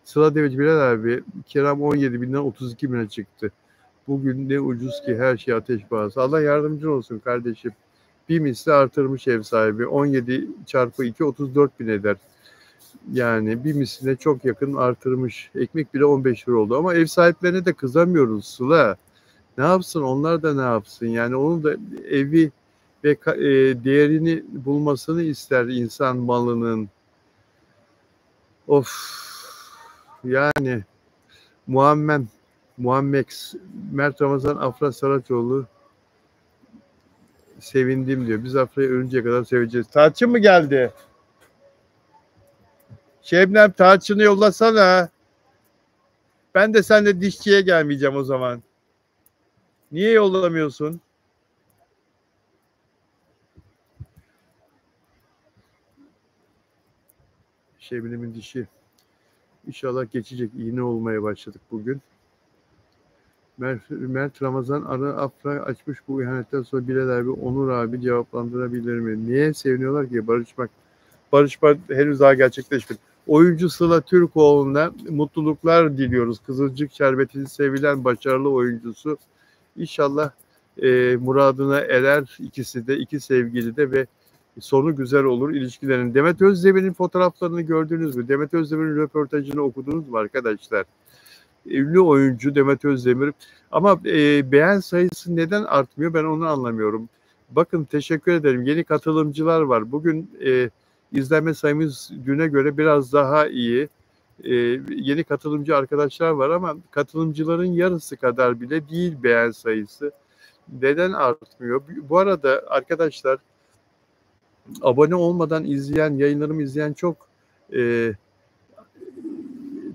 S1: Sıla Deveci Bilal abi, kiram 17 binden 32 bine çıktı. Bugün ne ucuz ki her şey ateş pahası. Allah yardımcın olsun kardeşim. Bir misli artırmış ev sahibi. 17 çarpı 2 34 bin eder. Yani bir misline çok yakın artırmış. Ekmek bile 15 lira oldu. Ama ev sahiplerine de kızamıyoruz Sıla. Ne yapsın? Onlar da ne yapsın? Yani onun da evi ve değerini bulmasını ister insan malının. Of. Yani Muhammed Mert Ramazan Afra Saraçoğlu sevindim diyor. Biz Afra'yı ölünceye kadar seveceğiz. Tarçın mı geldi? Şebnem tarçını yollasana. Ben de seninle dişçiye gelmeyeceğim o zaman. Niye yollamıyorsun? Şebnem'in dişi. İnşallah geçecek. İğne olmaya başladık bugün. Mert Ramazan Arı Afra açmış, bu ihanetten sonra Bilal abi, Onur abi cevaplandırabilir mi? Niye seviniyorlar ki? Barışma henüz daha gerçekleşmedi. Oyuncu Sıla Türkoğlu'na mutluluklar diliyoruz. Kızılcık Şerbeti'nin sevilen başarılı oyuncusu. İnşallah muradına erer ikisi de, iki sevgili de ve sonu güzel olur ilişkilerin. Demet Özdemir'in fotoğraflarını gördünüz mü? Demet Özdemir'in röportajını okudunuz mu arkadaşlar? Ünlü oyuncu Demet Özdemir. Ama beğen sayısı neden artmıyor, ben onu anlamıyorum. Bakın, teşekkür ederim. Yeni katılımcılar var. Bugün izlenme sayımız düne göre biraz daha iyi. Yeni katılımcı arkadaşlar var ama katılımcıların yarısı kadar bile değil beğen sayısı. Neden artmıyor? Bu arada arkadaşlar, abone olmadan yayınlarımı izleyen çok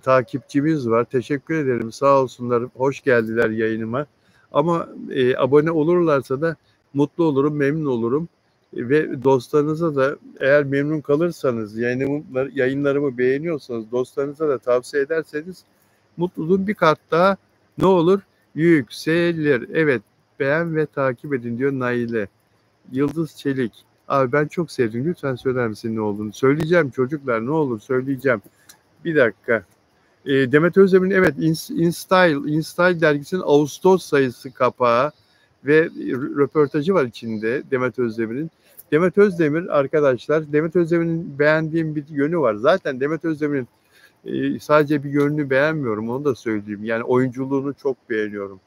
S1: takipçimiz var. Teşekkür ederim. Sağ olsunlar. Hoş geldiler yayınıma. Ama abone olurlarsa da mutlu olurum, memnun olurum. Ve dostlarınıza da, eğer memnun kalırsanız, yayınlarımı beğeniyorsanız, dostlarınıza da tavsiye ederseniz mutluluğun bir kat daha ne olur? Yükselir. Evet, beğen ve takip edin diyor Naile. Yıldız Çelik. Abi ben çok sevdim. Lütfen söyler misin ne olduğunu? Söyleyeceğim çocuklar, ne olur söyleyeceğim. Bir dakika. Demet Özdemir'in, evet, InStyle dergisinin Ağustos sayısı kapağı ve röportajı var içinde Demet Özdemir'in. Demet Özdemir arkadaşlar, Demet Özdemir'in beğendiğim bir yönü var. Zaten Demet Özdemir'in sadece bir yönünü beğenmiyorum, onu da söyleyeyim. Yani oyunculuğunu çok beğeniyorum.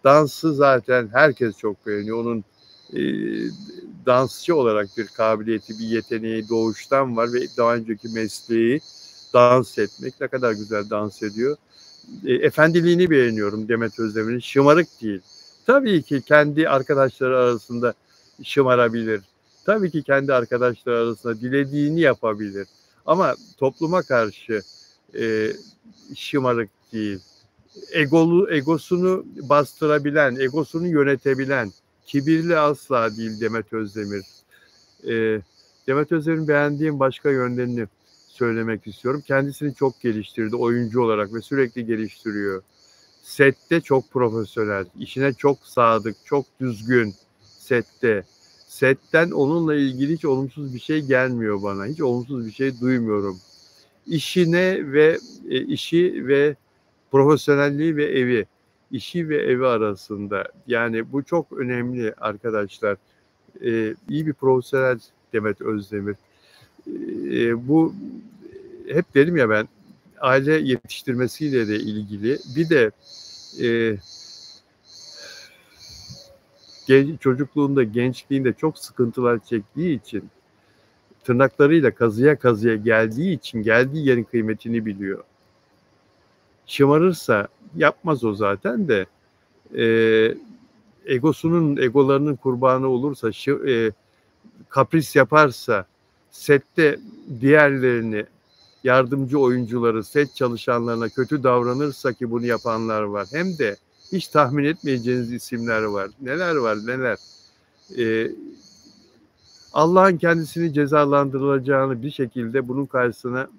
S1: Dansı zaten herkes çok beğeniyor. Onun e, dansçı olarak bir kabiliyeti, bir yeteneği doğuştan var ve daha önceki mesleği dans etmek. Ne kadar güzel dans ediyor. Efendiliğini beğeniyorum Demet Özdemir'in. Şımarık değil. Tabii ki kendi arkadaşları arasında şımarabilir. Tabii ki kendi arkadaşları arasında dilediğini yapabilir. Ama topluma karşı şımarık değil. Egosunu bastırabilen, egosunu yönetebilen, kibirli asla değil Demet Özdemir. Demet Özdemir'in beğendiğim başka yönlerini söylemek istiyorum. Kendisini çok geliştirdi oyuncu olarak ve sürekli geliştiriyor. Sette çok profesyonel, işine çok sadık, çok düzgün sette. Setten onunla ilgili hiç olumsuz bir şey gelmiyor bana. Hiç olumsuz bir şey duymuyorum. İşi ve profesyonelliği ve evi, işi ve evi arasında. Yani bu çok önemli arkadaşlar. İyi bir profesyonel Demet Özdemir. Bu, hep dedim ya ben, aile yetiştirmesiyle de ilgili. Bir de çocukluğunda, gençliğinde çok sıkıntılar çektiği için, tırnaklarıyla kazıya kazıya geldiği için geldiği yerin kıymetini biliyor. Şımarırsa, yapmaz o zaten de, egolarının kurbanı olursa, kapris yaparsa, sette diğerlerini, yardımcı oyuncuları, set çalışanlarına kötü davranırsa, ki bunu yapanlar var. Hem de hiç tahmin etmeyeceğiniz isimler var. Neler var neler. Allah'ın kendisini cezalandırılacağını, bir şekilde bunun karşısına,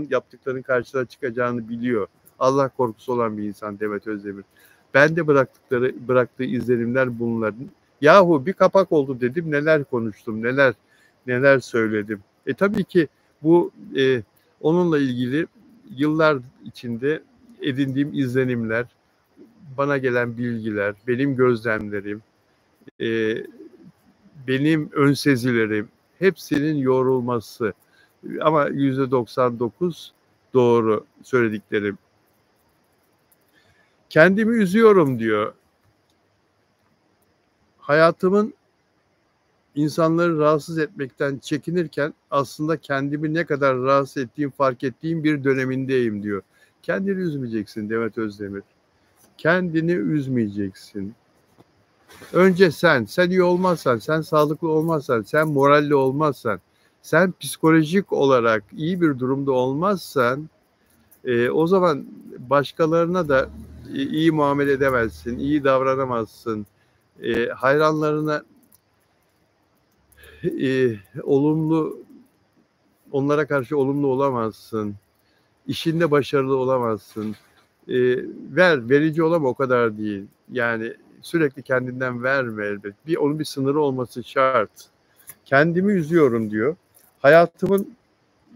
S1: yaptıklarının karşısına çıkacağını biliyor. Allah korkusu olan bir insan Demet Özdemir. Ben de bıraktığı izlenimler bunların. Yahu bir kapak oldu dedim, neler konuştum, neler söyledim. Tabii ki bu onunla ilgili yıllar içinde edindiğim izlenimler, bana gelen bilgiler, benim gözlemlerim, benim önsezilerim, hepsinin yorulması. Ama %99 doğru söylediklerim. Kendimi üzüyorum diyor. Hayatımın insanları rahatsız etmekten çekinirken aslında kendimi ne kadar rahatsız ettiğim, fark ettiğim bir dönemindeyim diyor. Kendini üzmeyeceksin Demet Özdemir. Kendini üzmeyeceksin. Önce sen iyi olmazsan, sen sağlıklı olmazsan, sen moralli olmazsan, sen psikolojik olarak iyi bir durumda olmazsan, o zaman başkalarına da iyi muamele edemezsin, iyi davranamazsın. Hayranlarına onlara karşı olumlu olamazsın. İşinde başarılı olamazsın. Ver, verici ol ama o kadar değil. Yani sürekli kendinden verme elbet. Onun bir sınırı olması şart. Kendimi üzüyorum diyor. Hayatımın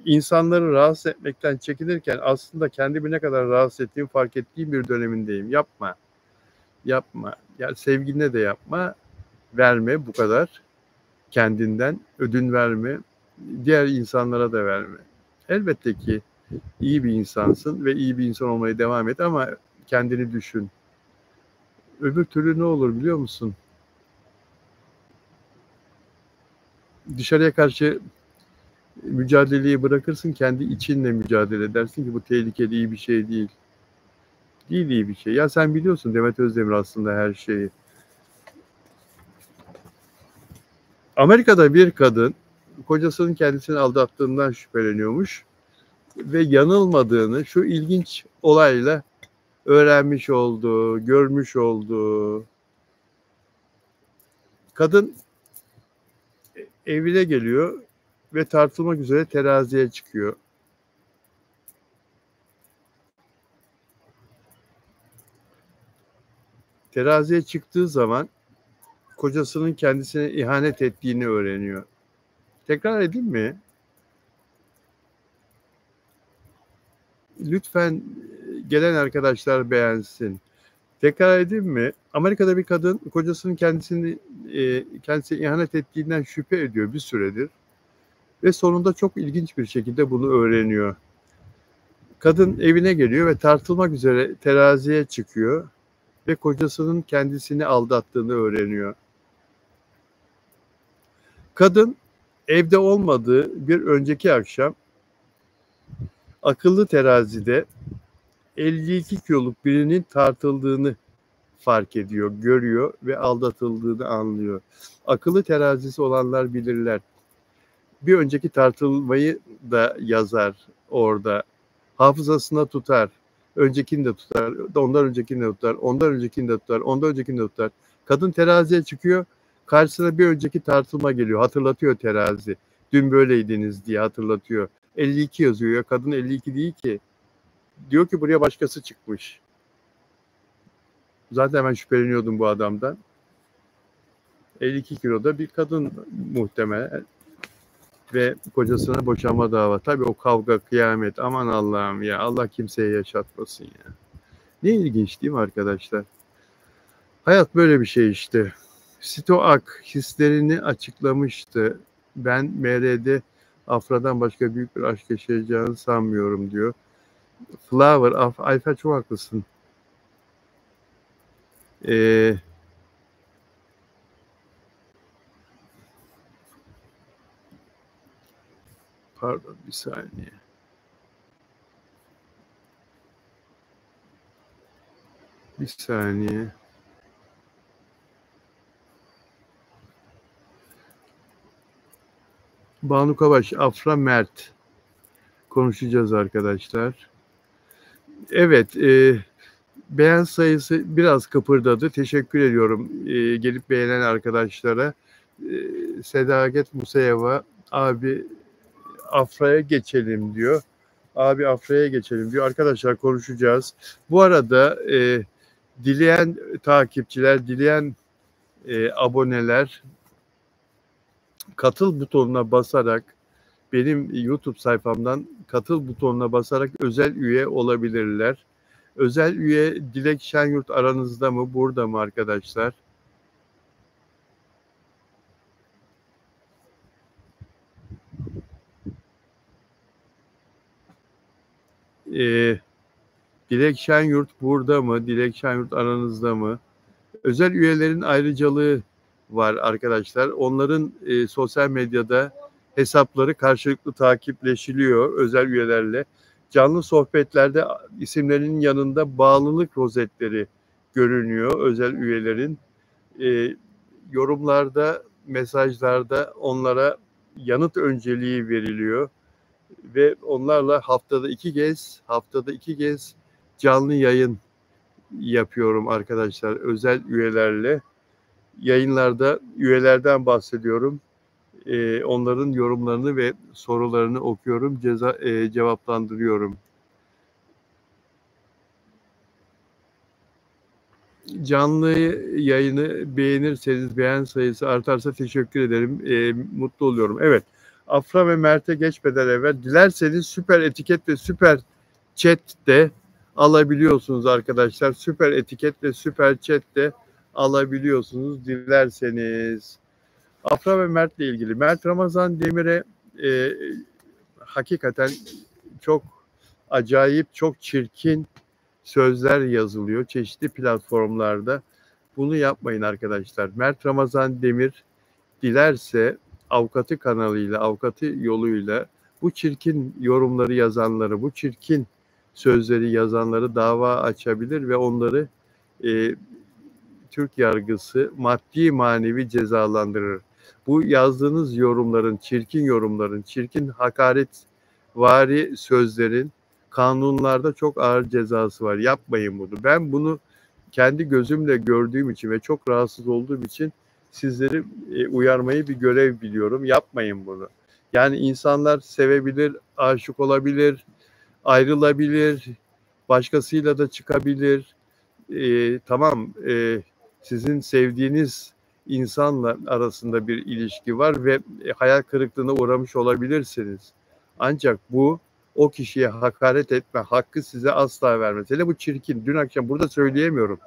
S1: insanları rahatsız etmekten çekinirken aslında kendimi ne kadar rahatsız ettiğimi fark ettiğim bir dönemindeyim. Yapma. Yapma. Yani sevgiline de yapma. Verme bu kadar. Kendinden ödün verme. Diğer insanlara da verme. Elbette ki iyi bir insansın ve iyi bir insan olmaya devam et ama kendini düşün. Öbür türlü ne olur biliyor musun? Dışarıya karşı mücadeleyi bırakırsın, kendi içinle mücadele edersin ki bu tehlikeli, iyi bir şey değil. Değil iyi bir şey. Ya sen biliyorsun Demet Özdemir aslında her şeyi. Amerika'da bir kadın kocasının kendisini aldattığından şüpheleniyormuş ve yanılmadığını şu ilginç olayla öğrenmiş oldu, görmüş oldu. Kadın evine geliyor ve tartılmak üzere teraziye çıkıyor. Teraziye çıktığı zaman kocasının kendisine ihanet ettiğini öğreniyor. Tekrar edeyim mi? Lütfen gelen arkadaşlar beğensin. Tekrar edeyim mi? Amerika'da bir kadın kocasının kendisine ihanet ettiğinden şüphe ediyor bir süredir ve sonunda çok ilginç bir şekilde bunu öğreniyor. Kadın evine geliyor ve tartılmak üzere teraziye çıkıyor ve kocasının kendisini aldattığını öğreniyor. Kadın evde olmadığı bir önceki akşam akıllı terazide 52 kiloluk birinin tartıldığını fark ediyor, görüyor ve aldatıldığını anlıyor. Akıllı terazisi olanlar bilirler. Bir önceki tartılmayı da yazar orada. Hafızasına tutar. Öncekini de tutar, ondan öncekini de tutar, ondan öncekini de tutar, ondan öncekini de tutar. Kadın teraziye çıkıyor, karşısına bir önceki tartılma geliyor. Hatırlatıyor terazi. Dün böyleydiniz diye hatırlatıyor. 52 yazıyor ya, kadın 52 değil ki. Diyor ki buraya başkası çıkmış. Zaten ben şüpheleniyordum bu adamdan. 52 kiloda bir kadın muhtemelen ve kocasına boşanma dava. Tabii o kavga, kıyamet. Aman Allah'ım ya. Allah kimseye yaşatmasın ya. Ne ilginç değil mi arkadaşlar? Hayat böyle bir şey işte. Stoak hislerini açıklamıştı. Ben MR'de Afra'dan başka büyük bir aşk yaşayacağını sanmıyorum diyor. Flower, Ayfer çok haklısın. Pardon bir saniye. Bir saniye. Banu Kavaş, Afra Mert konuşacağız arkadaşlar. Evet, beğen sayısı biraz kıpırdadı. Teşekkür ediyorum gelip beğenen arkadaşlara. Sedaget Musayeva abi Afra'ya geçelim diyor. Abi Afra'ya geçelim diyor. Arkadaşlar konuşacağız. Bu arada dileyen takipçiler, dileyen aboneler katıl butonuna basarak benim YouTube sayfamdan katıl butonuna basarak özel üye olabilirler. Özel üye Dilek Şenyurt aranızda mı? Burada mı arkadaşlar? Dilek Şenyurt burada mı? Dilek Şenyurt aranızda mı? Özel üyelerin ayrıcalığı var arkadaşlar. Onların sosyal medyada hesapları karşılıklı takipleşiliyor özel üyelerle. Canlı sohbetlerde isimlerinin yanında bağlılık rozetleri görünüyor özel üyelerin. Yorumlarda, mesajlarda onlara yanıt önceliği veriliyor ve onlarla haftada iki kez canlı yayın yapıyorum arkadaşlar özel üyelerle. Yayınlarda üyelerden bahsediyorum. Onların yorumlarını ve sorularını okuyorum, cevaplandırıyorum. Canlı yayını beğenirseniz, beğen sayısı artarsa teşekkür ederim. Mutlu oluyorum. Evet. Afra ve Mert'e geçmeden evvel dilerseniz süper etiket ve süper chat de alabiliyorsunuz arkadaşlar. Süper etiket ve süper chat de alabiliyorsunuz dilerseniz. Afra ve Mert'le ilgili. Mert Ramazan Demir'e hakikaten çok acayip, çok çirkin sözler yazılıyor çeşitli platformlarda. Bunu yapmayın arkadaşlar. Mert Ramazan Demir dilerse avukatı kanalıyla, avukatı yoluyla bu çirkin yorumları yazanları, bu çirkin sözleri yazanları dava açabilir ve onları Türk yargısı maddi manevi cezalandırır. Bu yazdığınız yorumların, çirkin yorumların, çirkin hakaretvari sözlerin kanunlarda çok ağır cezası var. Yapmayın bunu. Ben bunu kendi gözümle gördüğüm için ve çok rahatsız olduğum için sizleri uyarmayı bir görev biliyorum. Yapmayın bunu. Yani insanlar sevebilir, aşık olabilir, ayrılabilir, başkasıyla da çıkabilir. Tamam, sizin sevdiğiniz insanla arasında bir ilişki var ve hayal kırıklığına uğramış olabilirsiniz. Ancak bu o kişiye hakaret etme hakkı size asla vermez. Hele bu çirkin. Dün akşam burada söyleyemiyorum.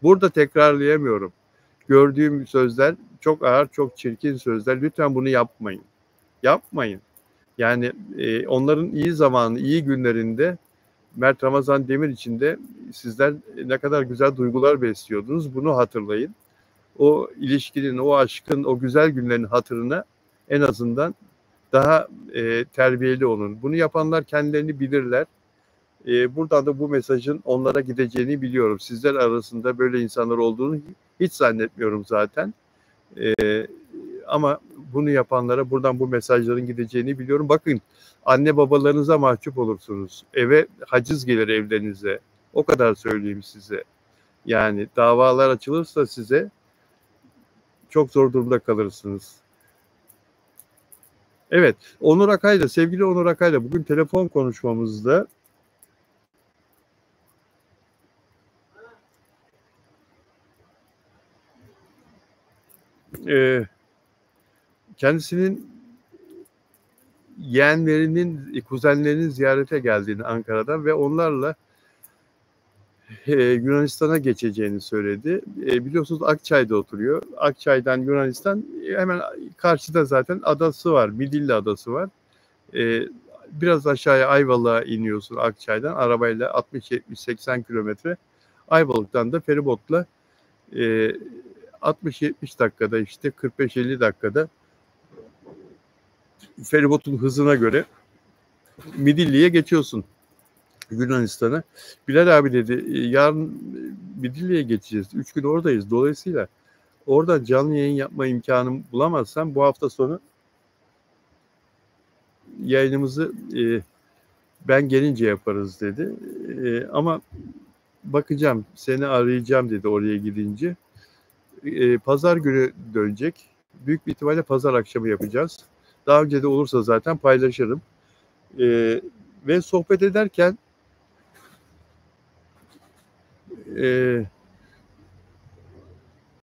S1: Burada tekrarlayamıyorum. Gördüğüm sözler çok ağır, çok çirkin sözler. Lütfen bunu yapmayın. Yapmayın. Yani onların iyi zamanı, iyi günlerinde Mert Ramazan Demir için de sizler ne kadar güzel duygular besliyordunuz. Bunu hatırlayın. O ilişkinin, o aşkın, o güzel günlerin hatırına en azından daha terbiyeli olun. Bunu yapanlar kendilerini bilirler. Buradan da bu mesajın onlara gideceğini biliyorum. Sizler arasında böyle insanlar olduğunu hiç zannetmiyorum zaten. Ama bunu yapanlara buradan bu mesajların gideceğini biliyorum. Bakın, anne babalarınıza mahcup olursunuz. Eve haciz gelir evlerinize. O kadar söyleyeyim size. Yani davalar açılırsa size çok zor durumda kalırsınız. Evet, Onur Akay'la, sevgili Onur Akay'la bugün telefon konuşmamızda kendisinin yeğenlerinin, kuzenlerinin ziyarete geldiğini Ankara'dan ve onlarla Yunanistan'a geçeceğini söyledi. Biliyorsunuz Akçay'da oturuyor. Akçay'dan Yunanistan hemen karşıda zaten adası var. Midilli Adası var. Biraz aşağıya Ayvalık'a iniyorsun Akçay'dan. Arabayla 60-70-80 kilometre. Ayvalık'tan da feribotla 60-70 dakikada, işte 45-50 dakikada feribotun hızına göre Midilli'ye geçiyorsun. Yunanistan'a. Bilal abi dedi, yarın Midilli'ye geçeceğiz. 3 gün oradayız. Dolayısıyla orada canlı yayın yapma imkanım bulamazsam bu hafta sonu yayınımızı ben gelince yaparız dedi. Ama bakacağım, seni arayacağım dedi oraya gidince. Pazar günü dönecek. Büyük bir ihtimalle pazar akşamı yapacağız. Daha önce de olursa zaten paylaşırım. Ve sohbet ederken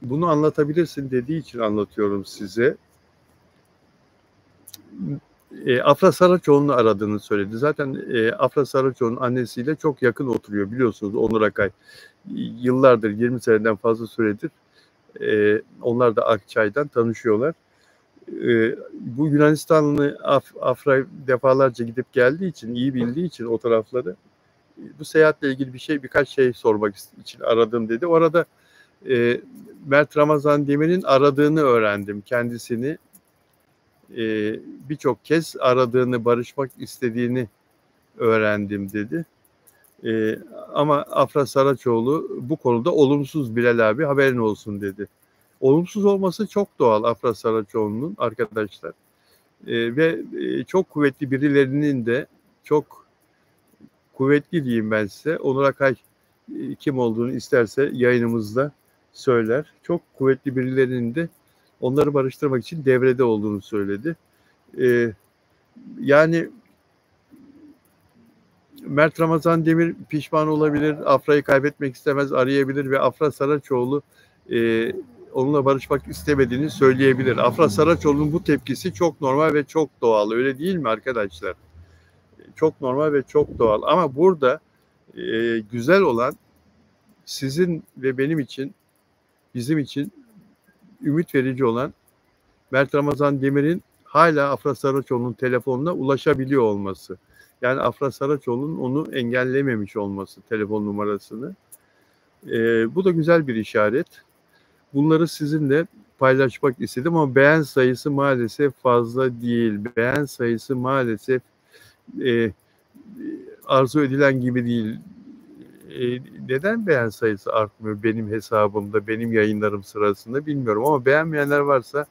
S1: bunu anlatabilirsin dediği için anlatıyorum size. Afra Saraçoğlu'nu aradığını söyledi. Zaten Afra Saraçoğlu'nun annesiyle çok yakın oturuyor, biliyorsunuz Onur Akay. Yıllardır, 20 seneden fazla süredir onlar da Akçay'dan tanışıyorlar. Bu Yunanistanlı Afra defalarca gidip geldiği için, iyi bildiği için o tarafları, bu seyahatle ilgili birkaç şey sormak için aradım dedi. Orada Mert Ramazan Demir'in aradığını öğrendim. Kendisini birçok kez aradığını, barışmak istediğini öğrendim dedi. Ama Afra Saraçoğlu bu konuda olumsuz, Bilal abi haberin olsun dedi. Olumsuz olması çok doğal Afra Saraçoğlu'nun arkadaşlar. Ve çok kuvvetli birilerinin de, çok kuvvetli diyeyim ben size. Onur Akay kim olduğunu isterse yayınımızda söyler. Çok kuvvetli birilerinin de onları barıştırmak için devrede olduğunu söyledi. Yani Mert Ramazan Demir pişman olabilir, Afra'yı kaybetmek istemez, arayabilir ve Afra Saraçoğlu onunla barışmak istemediğini söyleyebilir. Afra Saraçoğlu'nun bu tepkisi çok normal ve çok doğal. Öyle değil mi arkadaşlar? Çok normal ve çok doğal. Ama burada güzel olan sizin ve benim için, bizim için ümit verici olan Mert Ramazan Demir'in hala Afra Saraçoğlu'nun telefonuna ulaşabiliyor olması. Yani Afra Saraçoğlu'nun onu engellememiş olması, telefon numarasını. Bu da güzel bir işaret. Bunları sizinle paylaşmak istedim ama beğen sayısı maalesef fazla değil. Beğen sayısı maalesef arzu edilen gibi değil. Neden beğen sayısı artmıyor benim hesabımda, benim yayınlarım sırasında bilmiyorum ama beğenmeyenler varsa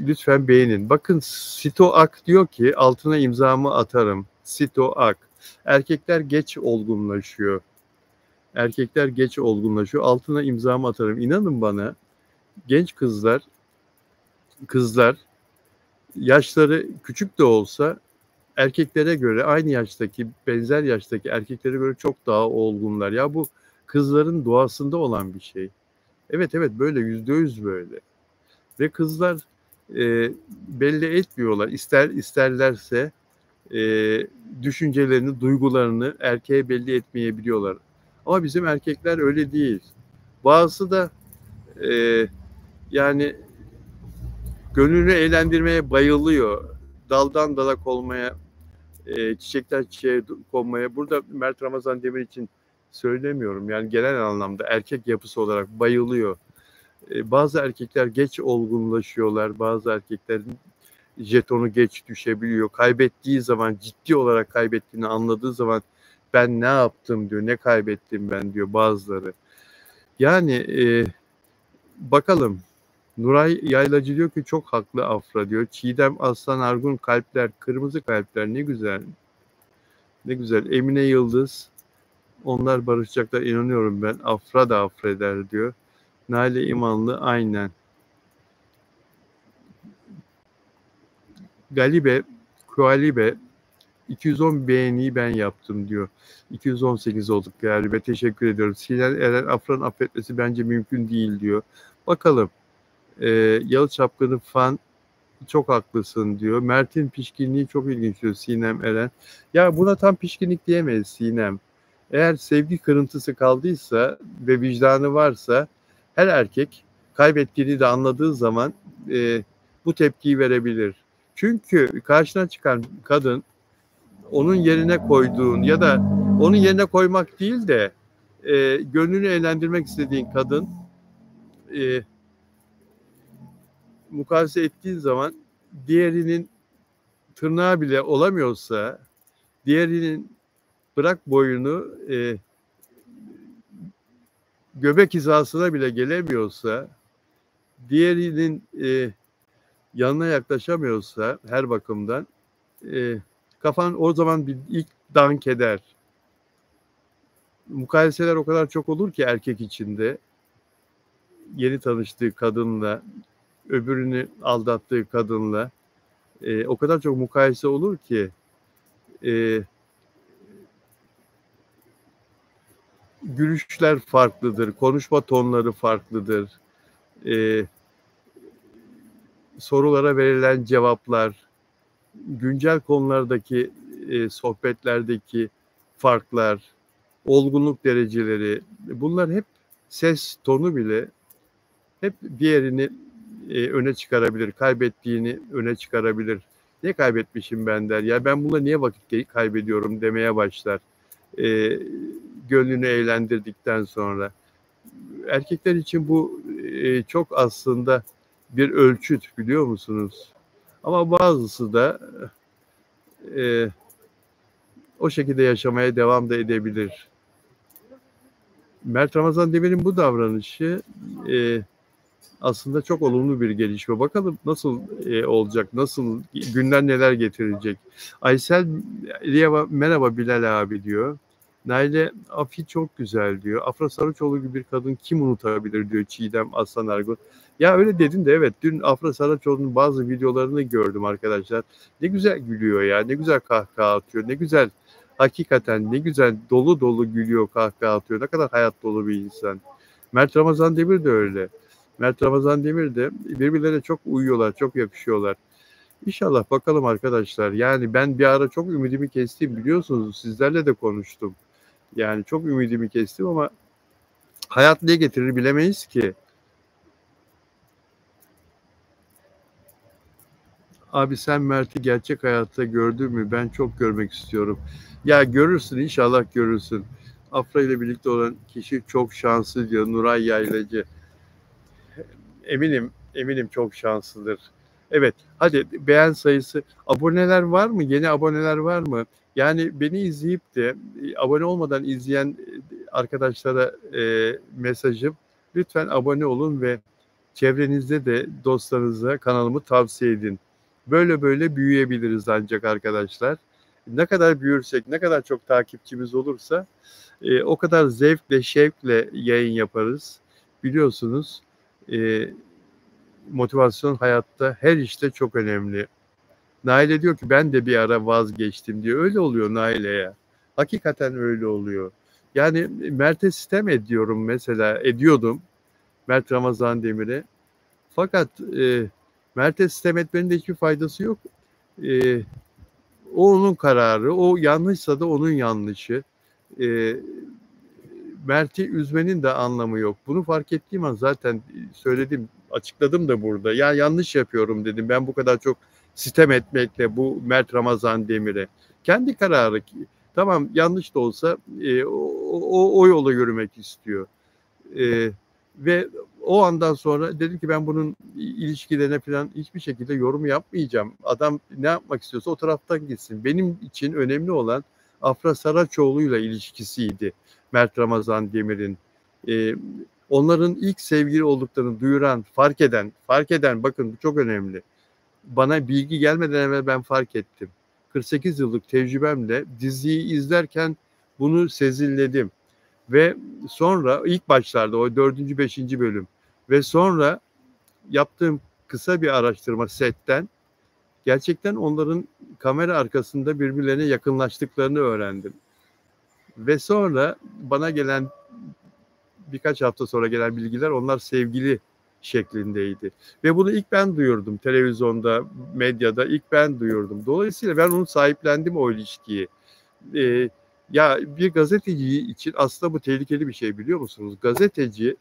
S1: lütfen beğenin. Bakın Sito Ak diyor ki altına imzamı atarım. Sito Ak. Erkekler geç olgunlaşıyor. Erkekler geç olgunlaşıyor. Altına imzamı atarım. İnanın bana genç kızlar yaşları küçük de olsa erkeklere göre aynı yaştaki, benzer yaştaki erkeklere göre çok daha olgunlar. Ya bu kızların doğasında olan bir şey. Evet böyle, %100 böyle. Ve kızlar belli etmiyorlar. İsterlerse düşüncelerini, duygularını erkeğe belli etmeyebiliyorlar. Ama bizim erkekler öyle değil. Bazısı da yani gönlünü eğlendirmeye bayılıyor. Daldan dala konmaya, çiçekten çiçeğe konmaya. Burada Mert Ramazan Demir için söylemiyorum. Yani genel anlamda erkek yapısı olarak bayılıyor. Bazı erkekler geç olgunlaşıyorlar. Bazı erkeklerin jetonu geç düşebiliyor. Kaybettiği zaman, ciddi olarak kaybettiğini anladığı zaman ben ne yaptım diyor, ne kaybettim ben diyor bazıları. Yani bakalım. Nuray Yaylacı diyor ki çok haklı Afra diyor. Çiğdem Aslan Argun kalpler, kırmızı kalpler ne güzel. Ne güzel. Emine Yıldız, onlar barışacaklar inanıyorum ben. Afra da affeder diyor. Naile İmanlı aynen. Kualibe 210 beğeniyi ben yaptım diyor. 218 olduk Galibe. Teşekkür ediyorum. Sinan Eren Afra'nın affetmesi bence mümkün değil diyor. Bakalım. Yalı Çapkın'ı fan çok haklısın diyor. Mert'in pişkinliği çok ilginç diyor Sinem Eren. Ya buna tam pişkinlik diyemeyiz Sinem. Eğer sevgi kırıntısı kaldıysa ve vicdanı varsa her erkek kaybettiğini de anladığı zaman bu tepkiyi verebilir. Çünkü karşına çıkan kadın onun yerine koyduğun ya da onun yerine koymak değil de gönlünü eğlendirmek istediğin kadın mukayese ettiğin zaman diğerinin tırnağı bile olamıyorsa, diğerinin bırak boyunu göbek hizasına bile gelemiyorsa, diğerinin yanına yaklaşamıyorsa her bakımdan kafan o zaman bir ilk dank eder. Mukayeseler o kadar çok olur ki erkek içinde yeni tanıştığı kadınla, öbürünü aldattığı kadınla o kadar çok mukayese olur ki gülüşler farklıdır, konuşma tonları farklıdır, sorulara verilen cevaplar, güncel konulardaki sohbetlerdeki farklar, olgunluk dereceleri, bunlar hep ses tonu bile hep diğerini öne çıkarabilir, kaybettiğini öne çıkarabilir. Ne kaybetmişim ben der, ya ben bununla niye vakit kaybediyorum demeye başlar. Gönlünü eğlendirdikten sonra. Erkekler için bu çok aslında bir ölçüt biliyor musunuz? Ama bazısı da o şekilde yaşamaya devam da edebilir. Mert Ramazan Demir'in bu davranışı aslında çok olumlu bir gelişme. Bakalım nasıl olacak, nasıl günler neler getirecek. Aysel merhaba Bilal abi diyor. Naile Afi çok güzel diyor. Afra Saraçoğlu gibi bir kadın kim unutabilir diyor Çiğdem Aslan Ergun. Ya öyle dedin de evet, dün Afra Saraçoğlu'nun bazı videolarını gördüm arkadaşlar. Ne güzel gülüyor ya, ne güzel kahkaha atıyor, ne güzel, hakikaten ne güzel dolu dolu gülüyor, kahkaha atıyor. Ne kadar hayat dolu bir insan. Mert Ramazan Demir de öyle. Mert Ramazan Demir de birbirlerine çok uyuyorlar, çok yakışıyorlar. İnşallah bakalım arkadaşlar. Yani ben bir ara çok ümidimi kestim, biliyorsunuz, sizlerle de konuştum. Yani çok ümidimi kestim ama hayat ne getirir bilemeyiz ki. Abi sen Mert'i gerçek hayatta gördün mü? Ben çok görmek istiyorum. Ya görürsün, inşallah görürsün. Afra ile birlikte olan kişi çok şanslı diyor Nuray Yaylacı. Eminim çok şanslıdır. Evet, hadi beğen sayısı, aboneler var mı? Yeni aboneler var mı? Yani beni izleyip de abone olmadan izleyen arkadaşlara mesajım, lütfen abone olun ve çevrenizde de dostlarınıza kanalımı tavsiye edin. Böyle böyle büyüyebiliriz ancak arkadaşlar. Ne kadar büyürsek, ne kadar çok takipçimiz olursa o kadar zevkle, şevkle yayın yaparız. Biliyorsunuz, e, motivasyon hayatta her işte çok önemli. Naile diyor ki ben de bir ara vazgeçtim diyor. Öyle oluyor Naile ya. Hakikaten öyle oluyor. Yani Mert'e sitem ediyorum mesela, ediyordum Mert Ramazan Demir'e. Fakat Mert'e sitem etmenin de hiçbir faydası yok. E, O onun kararı. O yanlışsa da onun yanlışı. E, Mert'i üzmenin de anlamı yok. Bunu fark ettiğim an zaten söyledim, açıkladım da burada. Ya yanlış yapıyorum dedim. Ben bu kadar çok sitem etmekle bu Mert Ramazan Demir'e. Kendi kararı. Tamam, yanlış da olsa o yola yürümek istiyor. E, Ve o andan sonra dedim ki ben bunun ilişkilerine falan hiçbir şekilde yorum yapmayacağım. Adam ne yapmak istiyorsa o taraftan gitsin. Benim için önemli olan Afra Saraçoğlu'yla ilişkisiydi Mert Ramazan Demir'in. Ee, Onların ilk sevgili olduklarını duyuran, fark eden, bakın bu çok önemli. Bana bilgi gelmeden evvel ben fark ettim. 48 yıllık tecrübemle diziyi izlerken bunu sezilledim. Ve sonra ilk başlarda o dördüncü, beşinci bölüm ve sonra yaptığım kısa bir araştırma setten gerçekten onların kamera arkasında birbirlerine yakınlaştıklarını öğrendim. Ve sonra bana gelen, birkaç hafta sonra gelen bilgiler, onlar sevgili şeklindeydi. Ve bunu ilk ben duyurdum. Televizyonda, medyada ilk ben duyurdum. Dolayısıyla ben onu sahiplendim, o ilişkiyi. Ee, Ya bir gazeteci için aslında bu tehlikeli bir şey, biliyor musunuz? Gazeteci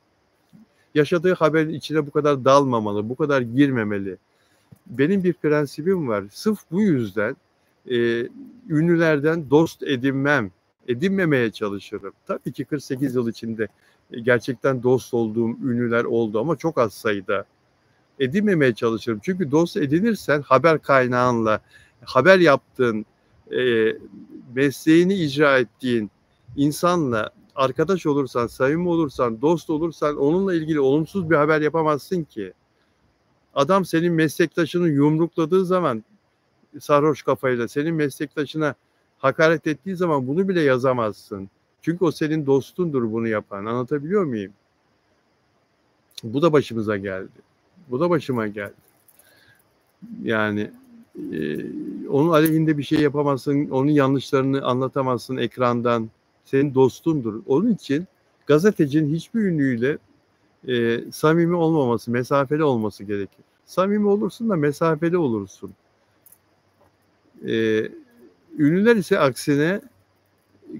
S1: yaşadığı haberin içine bu kadar dalmamalı, bu kadar girmemeli. Benim bir prensibim var. Sırf bu yüzden ünlülerden dost edinmemeye çalışırım. Tabii ki 48 yıl içinde gerçekten dost olduğum ünlüler oldu ama çok az sayıda. Edinmemeye çalışırım. Çünkü dost edinirsen haber kaynağınla, haber yaptığın, e, mesleğini icra ettiğin insanla arkadaş olursan, samimi olursan, dost olursan onunla ilgili olumsuz bir haber yapamazsın ki. Adam senin meslektaşını yumrukladığı zaman, sarhoş kafayla senin meslektaşına hakaret ettiği zaman bunu bile yazamazsın. Çünkü o senin dostundur bunu yapan. Anlatabiliyor muyum? Bu da başımıza geldi. Bu da başıma geldi. Yani onun aleyhinde bir şey yapamazsın, onun yanlışlarını anlatamazsın ekrandan. Senin dostundur. Onun için gazetecinin hiçbir ünlüyle samimi olmaması, mesafeli olması gerekir. Samimi olursun da mesafeli olursun. E, Ünlüler ise aksine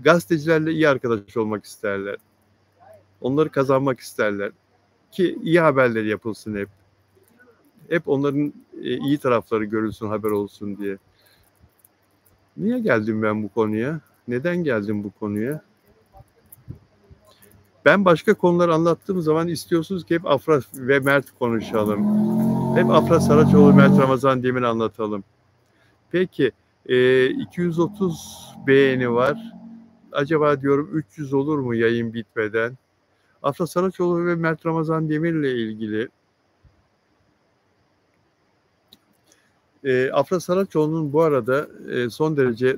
S1: gazetecilerle iyi arkadaş olmak isterler. Onları kazanmak isterler. Ki iyi haberleri yapılsın hep. Hep onların iyi tarafları görülsün, haber olsun diye. Niye geldim ben bu konuya? Neden geldim bu konuya? Ben başka konular anlattığım zaman istiyorsunuz ki hep Afra ve Mert konuşalım. Hep Afra Saraçoğlu, Mert Ramazan Demir anlatalım. Peki 230 beğeni var. Acaba diyorum 300 olur mu yayın bitmeden? Afra Saraçoğlu ve Mert Ramazan Demir'le ilgili. Afra Saraçoğlu'nun bu arada son derece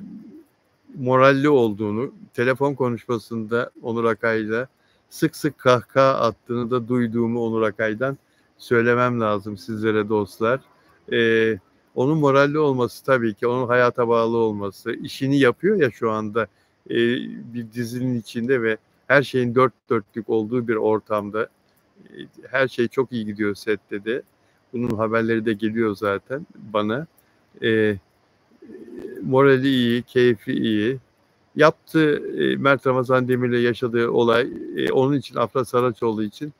S1: moralli olduğunu, telefon konuşmasında Onur Akay'la sık sık kahkaha attığını da duyduğumu Onur Akay'dan söylemem lazım sizlere dostlar. Onun moralli olması tabii ki onun hayata bağlı olması, işini yapıyor ya şu anda bir dizinin içinde ve her şeyin dört dörtlük olduğu bir ortamda. Her şey çok iyi gidiyor sette de. Bunun haberleri de geliyor zaten bana. Morali iyi, keyfi iyi. Yaptığı Mert Ramazan Demir'le yaşadığı olay onun için Afra Saraçoğlu için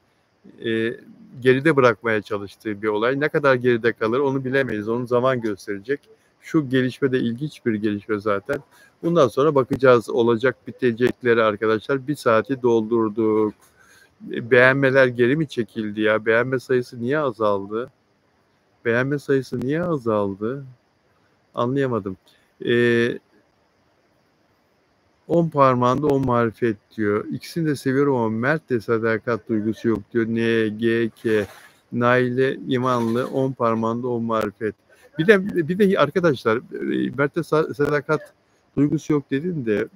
S1: geride bırakmaya çalıştığı bir olay. Ne kadar geride kalır onu bilemeyiz. Onu zaman gösterecek. Şu gelişme de ilginç bir gelişme zaten. Bundan sonra bakacağız olacak bitecekleri arkadaşlar. Bir saati doldurduk. Beğenmeler geri mi çekildi ya? Beğenme sayısı niye azaldı? Beğenme sayısı niye azaldı? Anlayamadım. 10 parmağında 10 marifet diyor. İkisini de seviyorum ama Mert de sadakat duygusu yok diyor. N, G, K, Naile İmanlı 10 parmağında 10 marifet. Bir de arkadaşlar Mert'te sadakat duygusu yok dedin de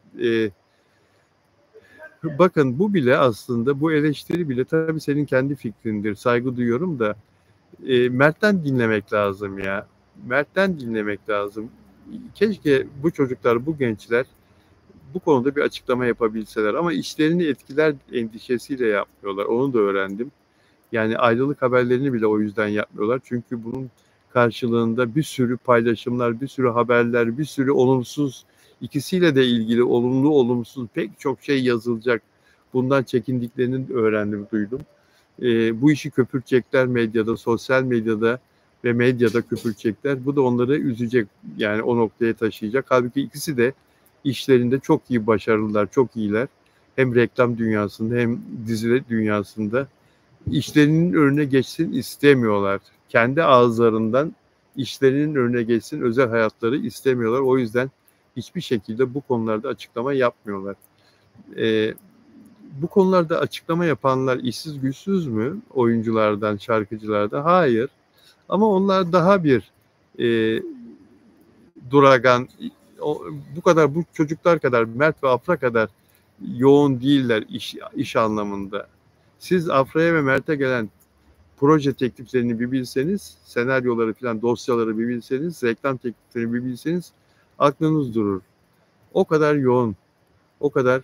S1: bakın bu bile aslında bu eleştiri bile tabii senin kendi fikrindir. Saygı duyuyorum da Mert'ten dinlemek lazım ya. Mert'ten dinlemek lazım. Keşke bu çocuklar, bu gençler bu konuda bir açıklama yapabilseler ama işlerini etkiler endişesiyle yapmıyorlar. Onu da öğrendim. Yani ayrılık haberlerini bile o yüzden yapmıyorlar. Çünkü bunun karşılığında bir sürü paylaşımlar, bir sürü haberler, bir sürü olumsuz, ikisiyle de ilgili olumlu olumsuz pek çok şey yazılacak. Bundan çekindiklerini öğrendim, duydum. Bu işi köpürtecekler medyada, sosyal medyada ve medyada köpürtecekler. Bu da onları üzecek, yani o noktaya taşıyacak. Halbuki ikisi de işlerinde çok iyi başarılılar, çok iyiler. Hem reklam dünyasında hem dizi dünyasında. İşlerinin önüne geçsin istemiyorlar. Kendi ağızlarından işlerinin önüne geçsin, özel hayatları istemiyorlar. O yüzden hiçbir şekilde bu konularda açıklama yapmıyorlar. Bu konularda açıklama yapanlar işsiz güçsüz mü? Oyunculardan, şarkıcılardan? Hayır. Ama onlar daha bir duragan, bu kadar, bu çocuklar kadar, Mert ve Afra kadar yoğun değiller iş anlamında. Siz Afra'ya ve Mert'e gelen proje tekliflerini bir bilseniz, senaryoları falan, dosyaları bir bilseniz, reklam tekliflerini bir bilseniz aklınız durur. O kadar yoğun, o kadar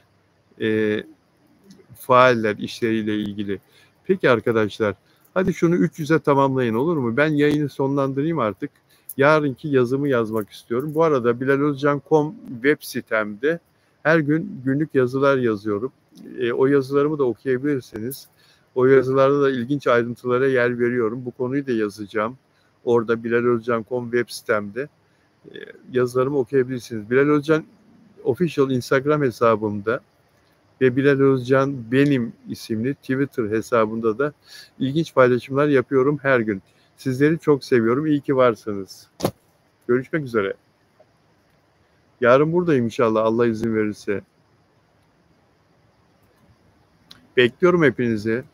S1: faaller işleriyle ilgili. Peki arkadaşlar, hadi şunu 300'e tamamlayın, olur mu? Ben yayını sonlandırayım artık. Yarınki yazımı yazmak istiyorum. Bu arada bilalozcan.com web sitemde her gün günlük yazılar yazıyorum. O yazılarımı da okuyabilirsiniz. O yazılarda da ilginç ayrıntılara yer veriyorum. Bu konuyu da yazacağım. Orada bilalozcan.com web sitemde yazılarımı okuyabilirsiniz. Bilal Özcan Official Instagram hesabımda ve Bilal Özcan Benim isimli Twitter hesabında da ilginç paylaşımlar yapıyorum her gün. Sizleri çok seviyorum. İyi ki varsınız. Görüşmek üzere. Yarın buradayım inşallah, Allah izin verirse. Bekliyorum hepinizi.